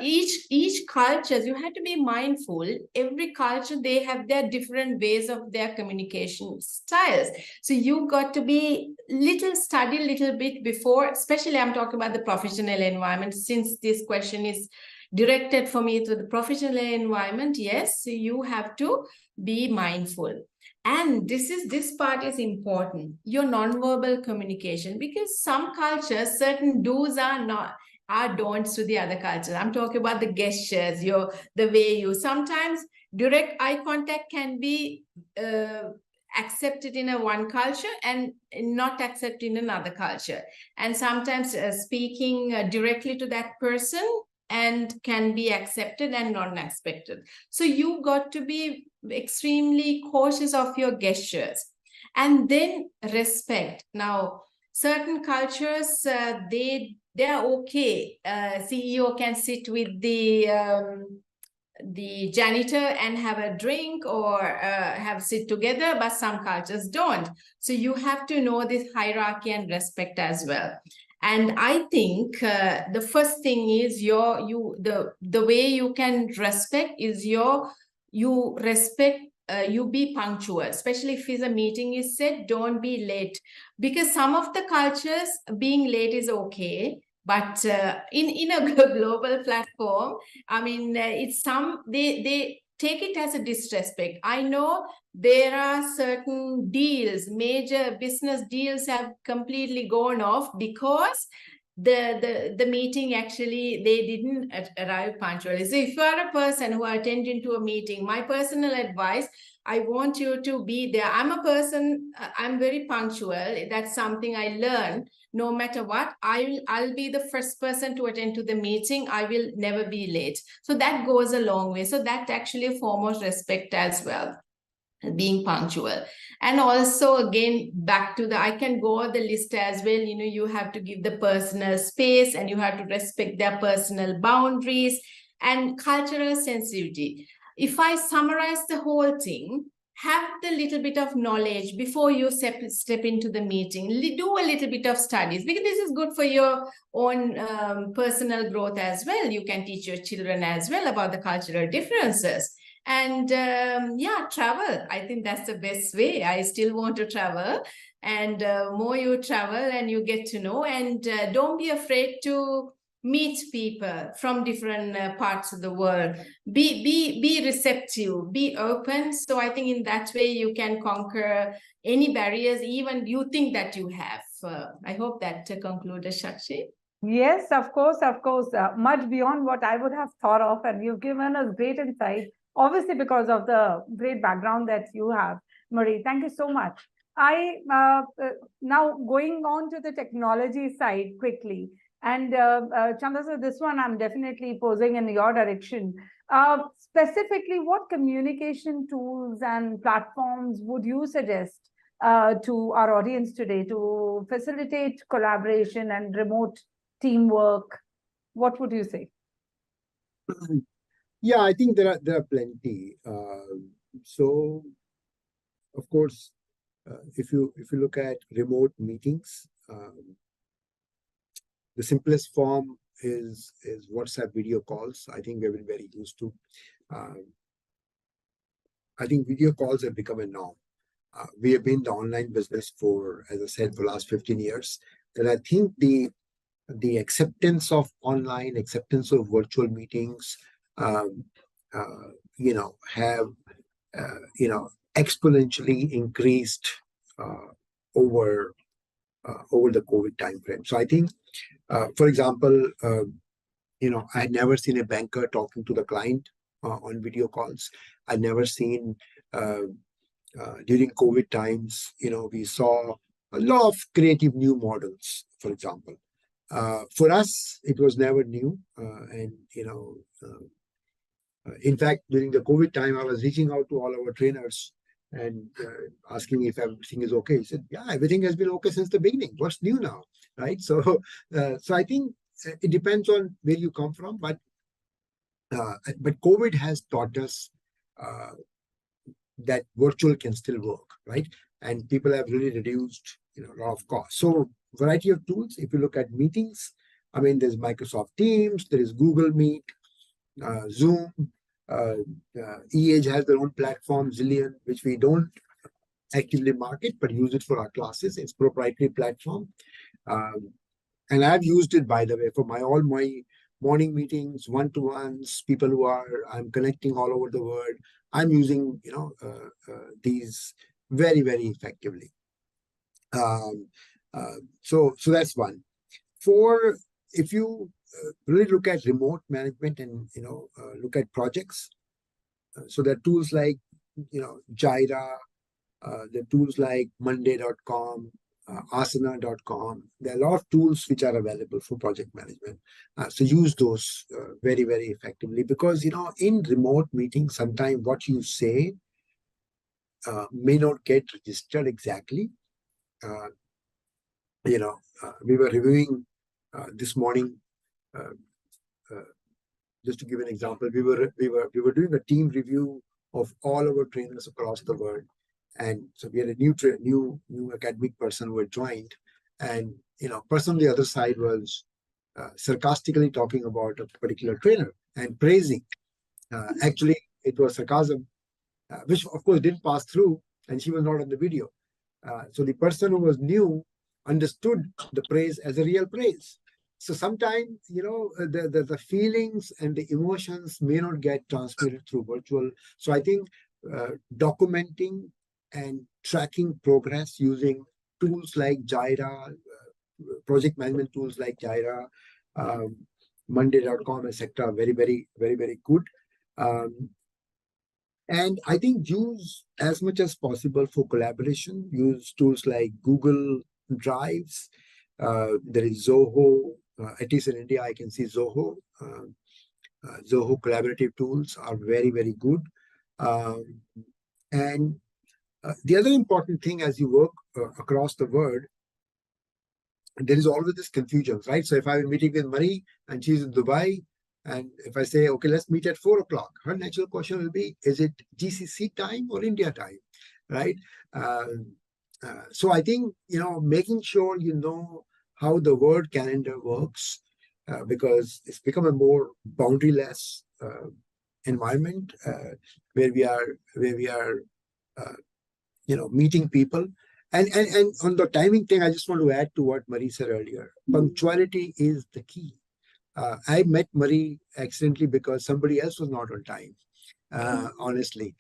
each culture, you have to be mindful. Every culture, they have their different ways of their communication styles. So you got to study a little bit before, especially I'm talking about the professional environment, since this question is directed for me to the professional environment. Yes, so you have to be mindful. And this part is important, your nonverbal communication, because some cultures, certain do's are don'ts to the other cultures. I'm talking about the gestures, the way you, sometimes direct eye contact can be accepted in one culture and not accepted in another culture. And sometimes speaking directly to that person and can be accepted and not expected. So you got to be extremely cautious of your gestures. And then respect. Now, certain cultures, they're okay. CEO can sit with the janitor and have a drink, or have sit together, but some cultures don't. So you have to know this hierarchy and respect as well. And I think the first thing is the way you can respect is you respect. You be punctual, especially if a meeting is set, don't be late, because some of the cultures being late is okay, but in a global platform, I mean, they take it as a disrespect. I know there are certain deals, major business deals have completely gone off because the meeting, actually they didn't arrive punctually. So if you are a person who are attending to a meeting, my personal advice, I want you to be there. I'm a person, I'm very punctual. That's something I learned. No matter what, I'll be the first person to attend to the meeting. I will never be late. So that goes a long way. So that's actually a form of respect as well, being punctual. And also, again, back to I can go the list as well. You have to give the personal space, and you have to respect their personal boundaries and cultural sensitivity. If I summarize the whole thing, have the little bit of knowledge before you step into the meeting. Do a little bit of studies, because this is good for your own personal growth as well. You can teach your children as well about the cultural differences. And travel. I think that's the best way. I still want to travel, and more you travel and you get to know, and don't be afraid to meet people from different parts of the world. Be receptive, be open. So I think in that way you can conquer any barriers, even you think that you have. I hope that concluded, Shakshi. Yes, of course, much beyond what I would have thought of, and you've given us great insight, obviously because of the great background that you have, Marie. Thank you so much. Now going on to the technology side quickly, and Chanda sir, this one I'm definitely posing in your direction. Specifically, what communication tools and platforms would you suggest to our audience today to facilitate collaboration and remote teamwork? What would you say? Yeah, I think there are plenty. So, of course, if you look at remote meetings, the simplest form is WhatsApp video calls. I think we've been very used to. I think video calls have become a norm. We have been in the online business for, as I said, for the last 15 years. And I think the acceptance of online, acceptance of virtual meetings, have, exponentially increased over the COVID timeframe. So I think, for example, I had never seen a banker talking to the client on video calls. I'd never seen during COVID times, we saw a lot of creative new models, for example. For us, it was never new. In fact, during the COVID time, I was reaching out to all our trainers and asking if everything is okay. He said, yeah, everything has been okay since the beginning. What's new now? Right. So I think it depends on where you come from, but COVID has taught us that virtual can still work, right? And people have really reduced, a lot of costs. So variety of tools. If you look at meetings, I mean, there's Microsoft Teams, there is Google Meet, Zoom, eAge has their own platform, Zillion, which we don't actively market, but use it for our classes. It's proprietary platform. And I've used it, by the way, for all my morning meetings, one-to-ones, people who I'm connecting all over the world. I'm using, these very, very effectively. So that's one. If you really look at remote management and, look at projects, so there are tools like, Jira, there are tools like Monday.com, Asana.com. There are a lot of tools which are available for project management. So use those very, very effectively, because, in remote meetings, sometimes what you say may not get registered exactly. We were reviewing this morning, just to give an example, we were doing a team review of all our trainers across the world. And so we had a new academic person who had joined, and person on the other side was sarcastically talking about a particular trainer and praising. Actually, it was sarcasm, which of course didn't pass through, and she was not on the video. So the person who was new understood the praise as a real praise. So sometimes, the feelings and the emotions may not get transmitted through virtual. So I think documenting and tracking progress using tools like Jira, project management tools like Jira, Monday.com, etc., very, very, very, very good. And I think use as much as possible for collaboration. Use tools like Google Drives. There is Zoho. At least in India, I can see Zoho. Zoho collaborative tools are very, very good. And the other important thing as you work across the world, there is always this confusion, right? So if I'm meeting with Marie and she's in Dubai, and if I say, okay, let's meet at 4 o'clock, her natural question will be, is it GCC time or India time, right? So I think, making sure you know how the world calendar works, because it's become a more boundaryless environment where we are meeting people. And on the timing thing, I just want to add to what Marie said earlier. Punctuality is the key. I met Marie accidentally because somebody else was not on time, honestly.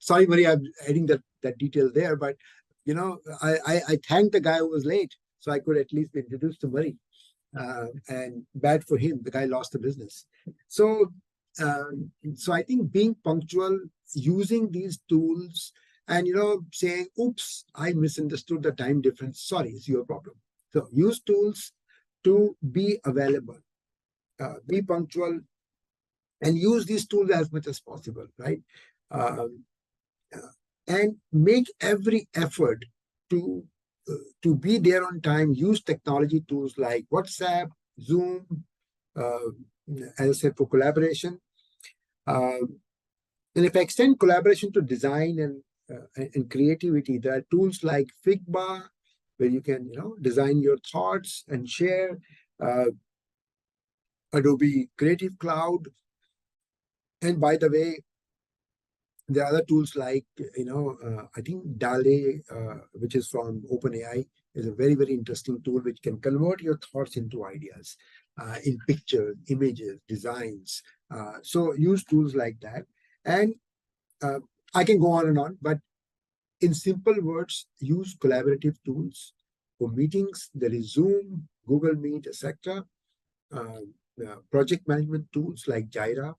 Sorry, Marie, I'm adding that detail there, but, I thanked the guy who was late so I could at least be introduced to Marie. And bad for him, the guy lost the business. So I think being punctual, using these tools, and saying, oops, I misunderstood the time difference. Sorry, it's your problem. So use tools to be available, be punctual, and use these tools as much as possible, right? Um, and make every effort to be there on time. Use technology tools like WhatsApp, Zoom, uh, as I said, for collaboration. And if I extend collaboration to design and creativity, there are tools like Figma, where you can design your thoughts and share. Adobe Creative Cloud, and by the way, there are other tools like I think DALE, which is from OpenAI, is a very, very interesting tool which can convert your thoughts into ideas in pictures, images, designs. So use tools like that, and I can go on and on, but in simple words, use collaborative tools for meetings. There is Zoom, Google Meet, etc. Project management tools like Jira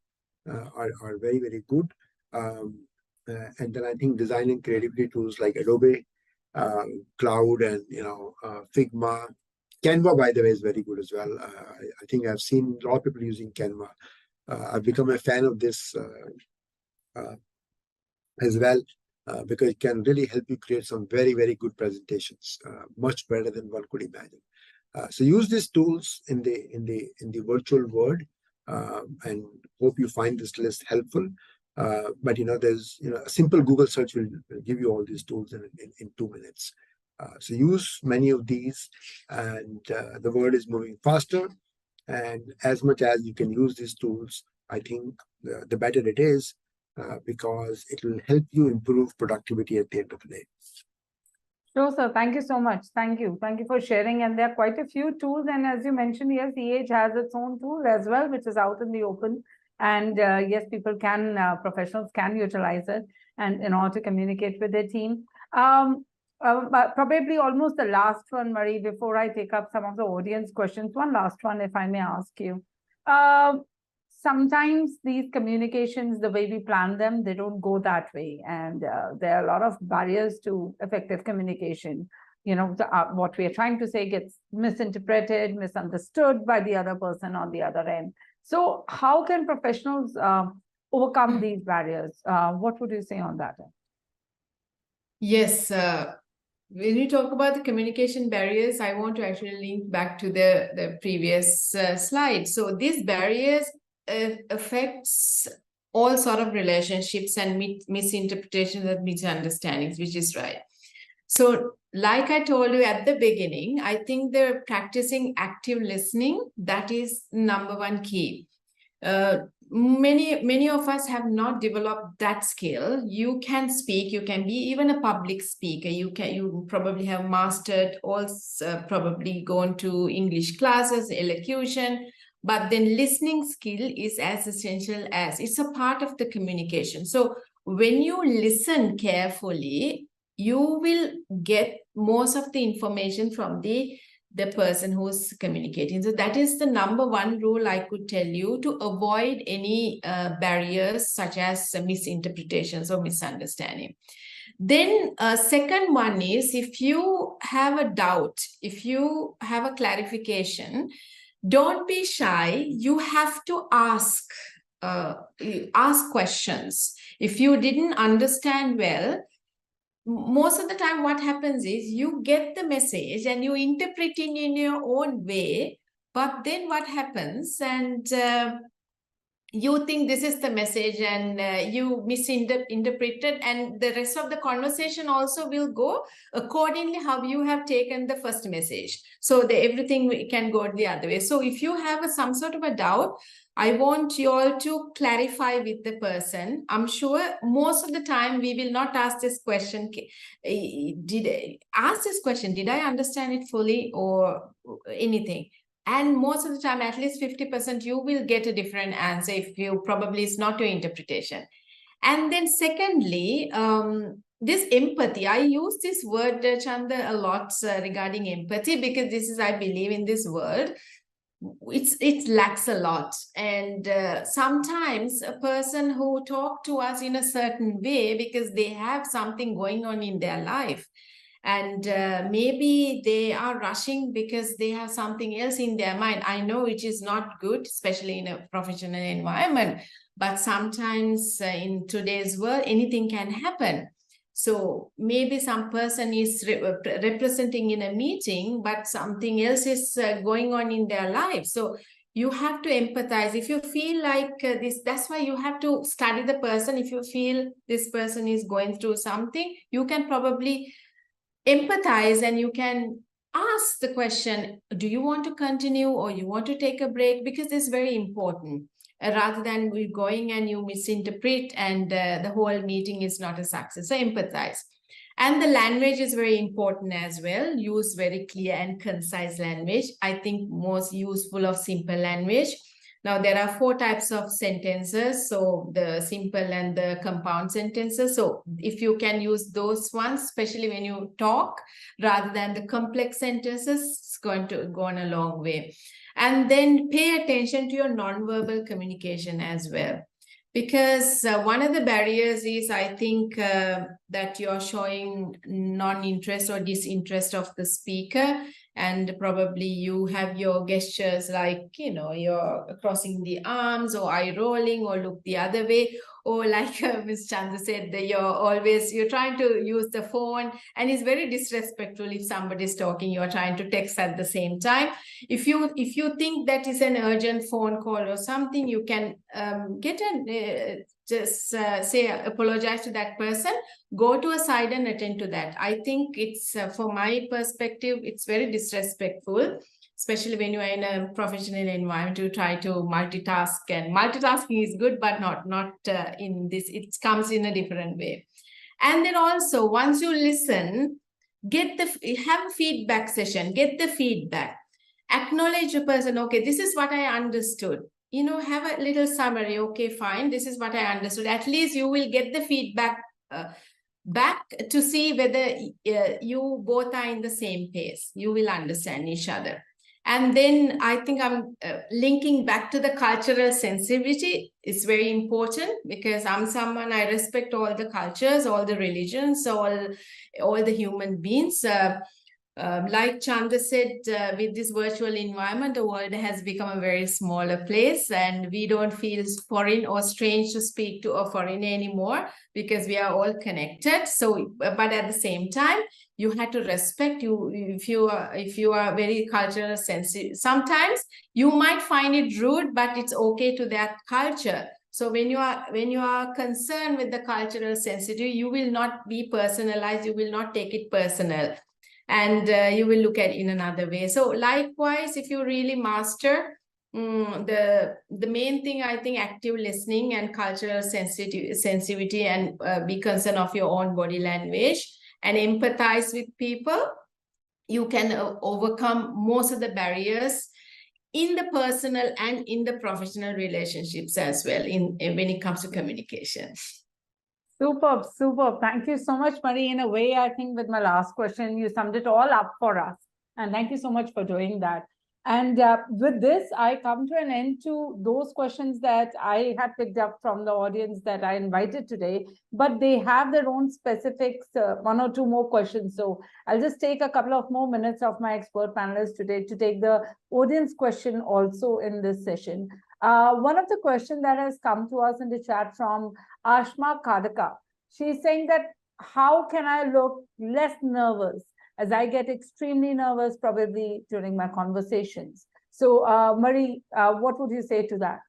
are very, very good. And then I think design and creativity tools like Adobe Cloud and Figma. Canva, by the way, is very good as well. I think I've seen a lot of people using Canva. I've become a fan of this as well, because it can really help you create some very, very good presentations, much better than one could imagine. So use these tools in the virtual world, and hope you find this list helpful. But there's a simple Google search will give you all these tools in 2 minutes. So use many of these, and the world is moving faster. And as much as you can use these tools, I think the better it is, because it will help you improve productivity at the end of the day. Sure, sir. Thank you so much. Thank you. Thank you for sharing. And there are quite a few tools. And as you mentioned, yes, eAge has its own tool as well, which is out in the open. And yes, people can, professionals can utilize it and in order to communicate with their team. But probably almost the last one, Marie, before I take up some of the audience questions. One last one, if I may ask you. Sometimes these communications, the way we plan them, they don't go that way. And there are a lot of barriers to effective communication. What we are trying to say gets misinterpreted, misunderstood by the other person on the other end. So how can professionals overcome these barriers? What would you say on that? Yes. When you talk about the communication barriers, I want to actually link back to the previous slide. So these barriers affects all sort of relationships and misinterpretations and misunderstandings, which is right. So like I told you at the beginning, I think the practicing active listening, that is number one key. Many of us have not developed that skill. You can speak, you can be even a public speaker. You probably have mastered also, probably gone to English classes, elocution, but then listening skill is as essential as it's a part of the communication. So when you listen carefully, you will get most of the information from the person who's communicating. So that is the number one rule I could tell you to avoid any barriers such as misinterpretations or misunderstanding. Then second one is, if you have a doubt, if you have a clarification, don't be shy. You have to ask questions. If you didn't understand well, most of the time what happens is you get the message and you interpret it in your own way, but then what happens, and you think this is the message and you misinterpret it, and the rest of the conversation also will go accordingly how you have taken the first message. So everything can go the other way. So if you have some sort of a doubt, I want you all to clarify with the person. I'm sure most of the time we will not ask this question, did I understand it fully or anything? And most of the time, at least 50%, you will get a different answer if you probably it's not your interpretation. And then secondly, this empathy, I use this word, Chanda, a lot regarding empathy, because this is, I believe in this word. it lacks a lot. And sometimes a person who talk to us in a certain way because they have something going on in their life, and maybe they are rushing because they have something else in their mind. I know it is not good, especially in a professional environment, but sometimes in today's world, anything can happen. So maybe some person is representing in a meeting, but something else is going on in their life. So you have to empathize. If you feel like this, that's why you have to study the person. If you feel this person is going through something, you can probably empathize and you can ask the question, do you want to continue or you want to take a break? Because it's very important. Rather than we going and you misinterpret and the whole meeting is not a success. So empathize. And the language is very important as well. Use very clear and concise language. I think most useful of simple language. Now, there are 4 types of sentences. So the simple and the compound sentences. So if you can use those ones, especially when you talk, rather than the complex sentences, it's going to go on a long way. And then pay attention to your nonverbal communication as well. Because one of the barriers is, I think, that you're showing non-interest or disinterest of the speaker. And probably you have your gestures like, you're crossing the arms or eye rolling or look the other way. Or like Ms. Chandra said, that you're trying to use the phone, and it's very disrespectful if somebody's talking, you're trying to text at the same time. If you think that is an urgent phone call or something, you can say apologize to that person, go to a side and attend to that. I think it's from my perspective, it's very disrespectful, especially when you are in a professional environment, to try to multitask. And multitasking is good, but not in this. It comes in a different way. And then also, once you listen, have a feedback session, get the feedback. Acknowledge a person, okay, this is what I understood. Have a little summary, okay, fine, this is what I understood. At least you will get the feedback back to see whether you both are in the same pace. You will understand each other. And then I think I'm linking back to the cultural sensitivity is very important, because I'm someone, I respect all the cultures, all the religions, all the human beings. Like Chandra said, with this virtual environment, the world has become a very smaller place, and we don't feel foreign or strange to speak to a foreigner anymore, because we are all connected. So, but at the same time, you have to respect if you are very cultural sensitive. Sometimes you might find it rude, but it's okay to that culture. So when you are concerned with the cultural sensitivity, you will not be personalized. You will not take it personal. And you will look at it in another way. So likewise, if you really master the main thing, I think, active listening and cultural sensitivity, and be concerned of your own body language and empathize with people, you can overcome most of the barriers in the personal and in the professional relationships as well, when it comes to communication. Superb, superb. Thank you so much, Marie. In a way, I think with my last question, you summed it all up for us. And thank you so much for doing that. And with this, I come to an end to those questions that I had picked up from the audience that I invited today, but they have their own specifics, 1 or 2 more questions. So I'll just take a couple of more minutes of my expert panelists today to take the audience question also in this session. One of the questions that has come to us in the chat from Ashma Kadaka, she's saying that, how can I look less nervous, as I get extremely nervous probably during my conversations? So Marie, what would you say to that?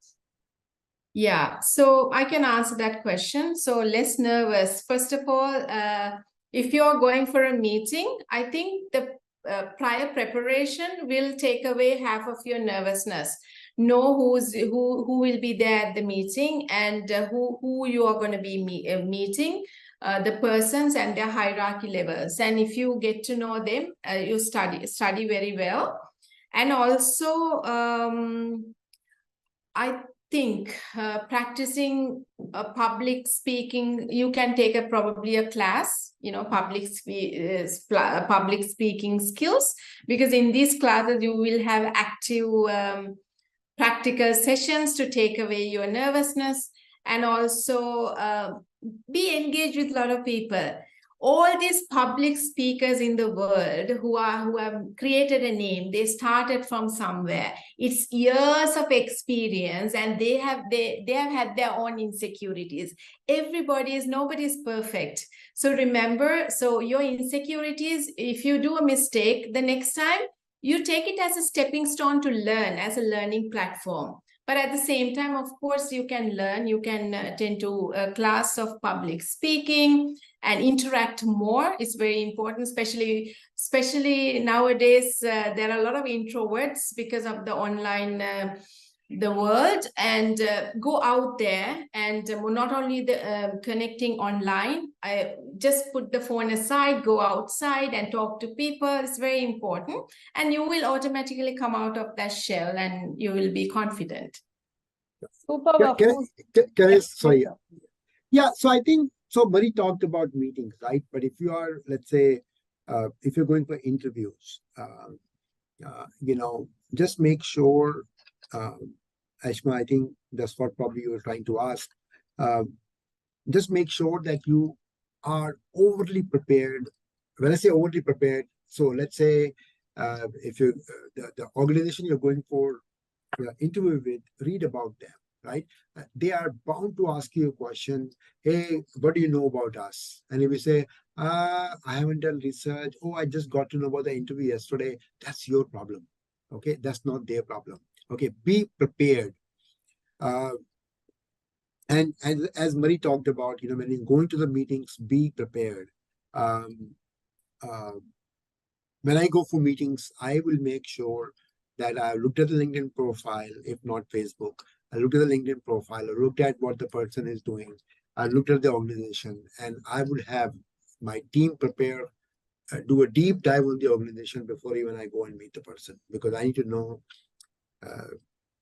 Yeah, so I can answer that question. So less nervous. First of all, if you're going for a meeting, I think the prior preparation will take away half of your nervousness. Know who will be there at the meeting, and who you are going to be meeting, the persons and their hierarchy levels. And if you get to know them, you study very well. And also, think practicing public speaking, you can take probably a class, public speaking skills, because in these classes you will have active practical sessions to take away your nervousness, and also be engaged with a lot of people. All these public speakers in the world who have created a name, they started from somewhere. It's years of experience, and they have had their own insecurities. Nobody's perfect. So remember, so your insecurities, if you do a mistake, the next time you take it as a stepping stone to learn, as a learning platform. But at the same time, of course, you can learn, you can attend to a class of public speaking and interact more. It's very important, especially nowadays. There are a lot of introverts because of the online the world, and go out there, and not only the connecting online. I just put the phone aside, go outside and talk to people. It's very important, and you will automatically come out of that shell and you will be confident. Super. Sorry. Yeah, so I think, so Marie talked about meetings, right? But if you are, let's say, if you're going for interviews, just make sure, Ashma, I think that's what probably you were trying to ask. Just make sure that you are overly prepared. When I say overly prepared, so let's say if you the organization you're going for interview with, read about them, right? They are bound to ask you a question. Hey, what do you know about us? And if you say, I haven't done research. Oh, I just got to know about the interview yesterday. That's your problem. Okay, that's not their problem. Okay, be prepared. And as Marie talked about, when you're going to the meetings, be prepared. When I go for meetings, I will make sure that I looked at the LinkedIn profile, if not Facebook. I looked at the LinkedIn profile, I looked at what the person is doing, I looked at the organization, and I would have my team prepare, do a deep dive on the organization before even I go and meet the person, because I need to know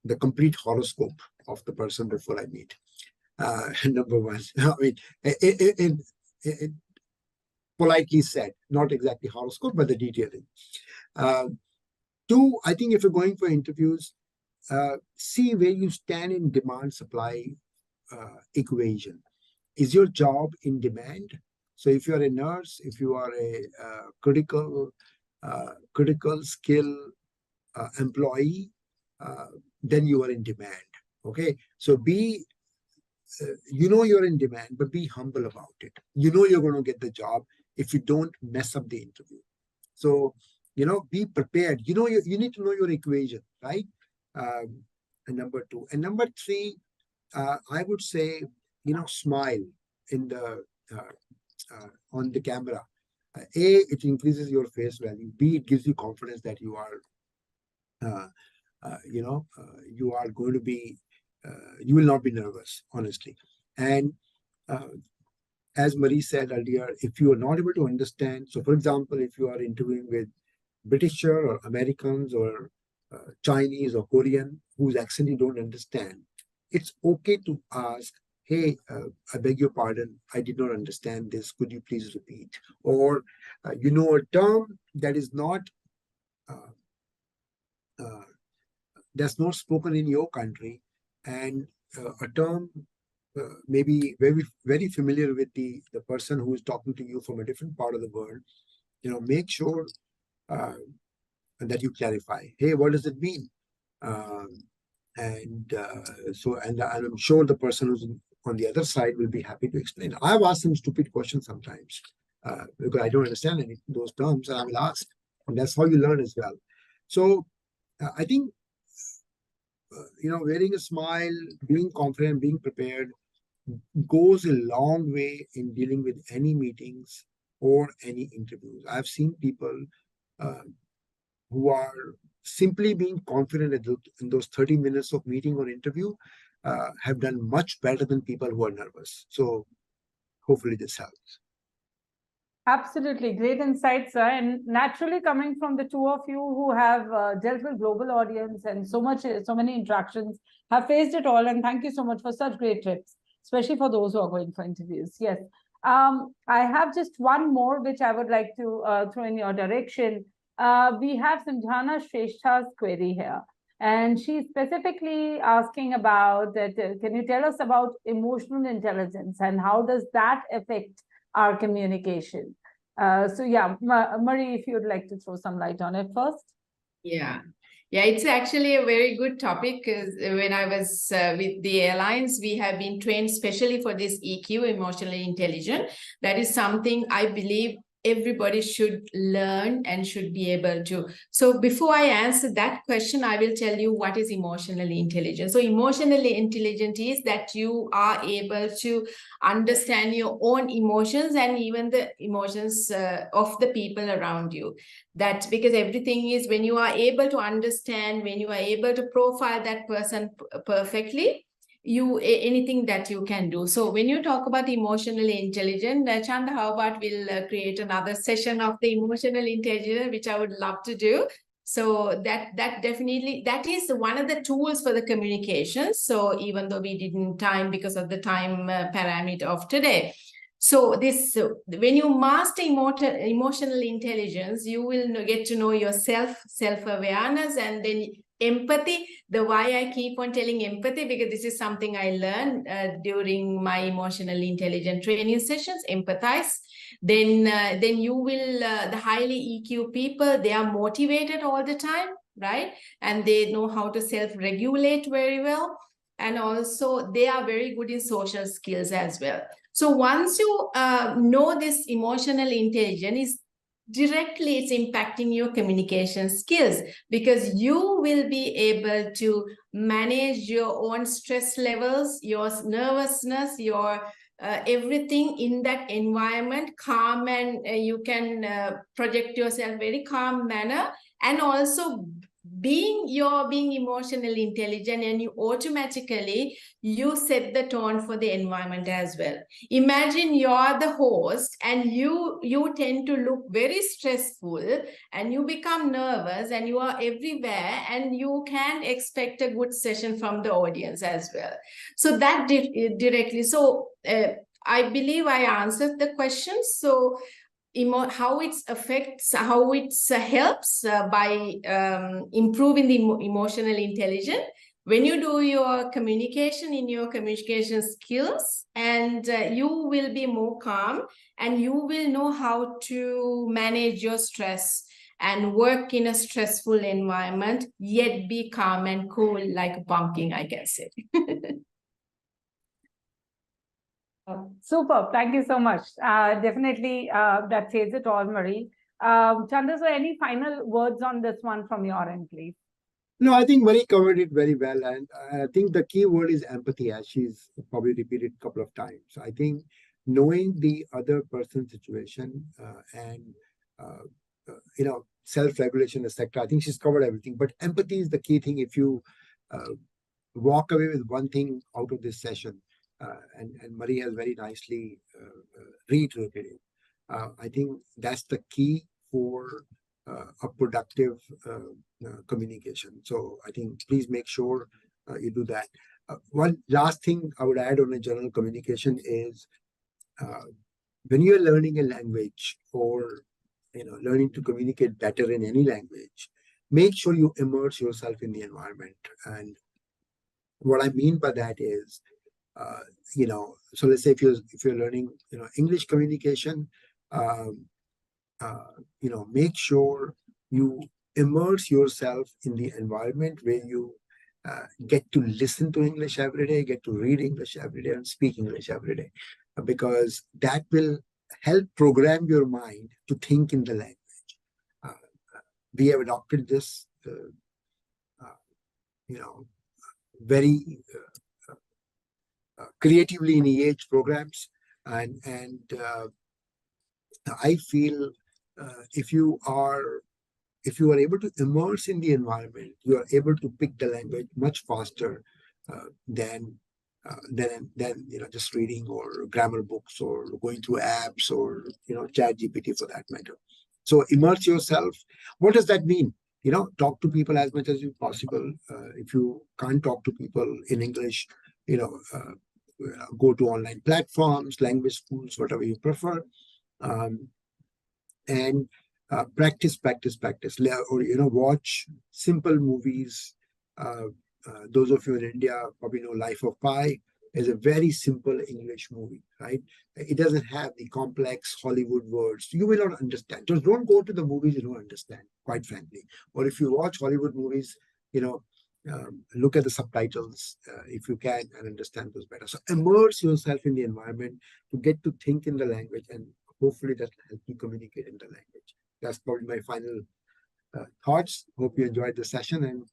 the complete horoscope of the person before I meet. Number one, I mean, it politely said, not exactly horoscope, but the detailing. Two, I think if you're going for interviews, see where you stand in demand-supply equation. Is your job in demand? So if you're a nurse, if you are a critical skill employee, then you are in demand. Okay, so be, you're in demand, but be humble about it. You're going to get the job if you don't mess up the interview. So, be prepared. You need to know your equation, right? And number two. And number three, I would say, smile in the on the camera. It increases your face value. B, it gives you confidence that you are, you are going to be, you will not be nervous, honestly. And as Marie said earlier, if you are not able to understand, so for example, if you are interviewing with British or Americans or Chinese or Korean whose accent you don't understand, it's okay to ask, hey, I beg your pardon, I did not understand this. Could you please repeat? Or, a term that is not that's not spoken in your country, and a term maybe very, very familiar with the person who is talking to you from a different part of the world, make sure that you clarify, hey, what does it mean? And I'm sure the person who's on the other side will be happy to explain. I've asked some stupid questions sometimes because I don't understand any of those terms, and I will ask, and that's how you learn as well. So I think wearing a smile, being confident, being prepared goes a long way in dealing with any meetings or any interviews. I've seen people who are simply being confident in those 30 minutes of meeting or interview have done much better than people who are nervous. So hopefully this helps. Absolutely. Great insights, sir. And naturally coming from the two of you who have dealt with global audience and so many interactions, have faced it all. And thank you so much for such great tips, especially for those who are going for interviews. Yes. I have just one more, which I would like to throw in your direction. We have Sanjana Shrestha's query here. And she's specifically asking about that. Can you tell us about emotional intelligence and how does that affect our communication? So yeah, Marie, if you'd like to throw some light on it first. Yeah. Yeah, it's actually a very good topic because when I was with the airlines, we have been trained specially for this EQ, emotionally intelligent. That is something I believe everybody should learn and should be able to. So before I answer that question, I will tell you what is emotionally intelligent. So emotionally intelligent is that you are able to understand your own emotions and even the emotions of the people around you. That because everything is when you are able to understand, when you are able to profile that person perfectly, anything that you can do. So when you talk about emotionally intelligent, Chanda, how about we'll create another session of the emotional intelligence, which I would love to do. So that definitely, that is one of the tools for the communication. So even though we didn't time because of the time parameter of today. So this, when you master emotional intelligence, you will get to know yourself, self-awareness, and then empathy. The why I keep on telling empathy, because this is something I learned during my emotional intelligence training sessions, empathize. Then you will, the highly EQ people, they are motivated all the time, right? And they know how to self-regulate very well. And also they are very good in social skills as well. So once you know this emotional intelligence, directly it's impacting your communication skills, because you will be able to manage your own stress levels, your nervousness, your everything in that environment calm, and you can project yourself very calm manner. And also being emotionally intelligent, and you automatically you set the tone for the environment as well. Imagine you're the host and you tend to look very stressful and you become nervous and you are everywhere, and you can expect a good session from the audience as well. So that directly. So I believe I answered the question. So how it affects, how it helps by improving the emotional intelligence. When you do your communication in your communication skills, and you will be more calm, and you will know how to manage your stress and work in a stressful environment, yet be calm and cool like a pumpkin, I can say. Superb. Thank you so much. Definitely, that says it all, Marie. Chanda, so any final words on this one from your end, please? No, I think Marie covered it very well. And I think the key word is empathy, as she's probably repeated a couple of times. I think knowing the other person's situation and, self-regulation, etc. I think she's covered everything. But empathy is the key thing. If you walk away with one thing out of this session, and Marie has very nicely reiterated it, I think that's the key for a productive communication. So I think please make sure you do that. One last thing I would add on a general communication is when you're learning a language, or learning to communicate better in any language, make sure you immerse yourself in the environment. And what I mean by that is, so let's say if you're learning English communication, make sure you immerse yourself in the environment where you get to listen to English every day, get to read English every day, and speak English every day, because that will help program your mind to think in the language. We have adopted this, very creatively in eAge programs, and I feel if you are able to immerse in the environment, you are able to pick the language much faster than than just reading or grammar books or going through apps or chat GPT for that matter. So immerse yourself. What does that mean? Talk to people as much as you possible. If you can't talk to people in English, go to online platforms, language schools, whatever you prefer, and practice, or watch simple movies. Those of you in India probably know Life of Pi is a very simple English movie, right? It doesn't have the complex Hollywood words. You will not understand. Just don't go to the movies you don't understand, quite frankly. Or if you watch Hollywood movies, look at the subtitles if you can and understand those better. So immerse yourself in the environment to get to think in the language, and hopefully that will help you communicate in the language. That's probably my final thoughts. Hope you enjoyed the session, and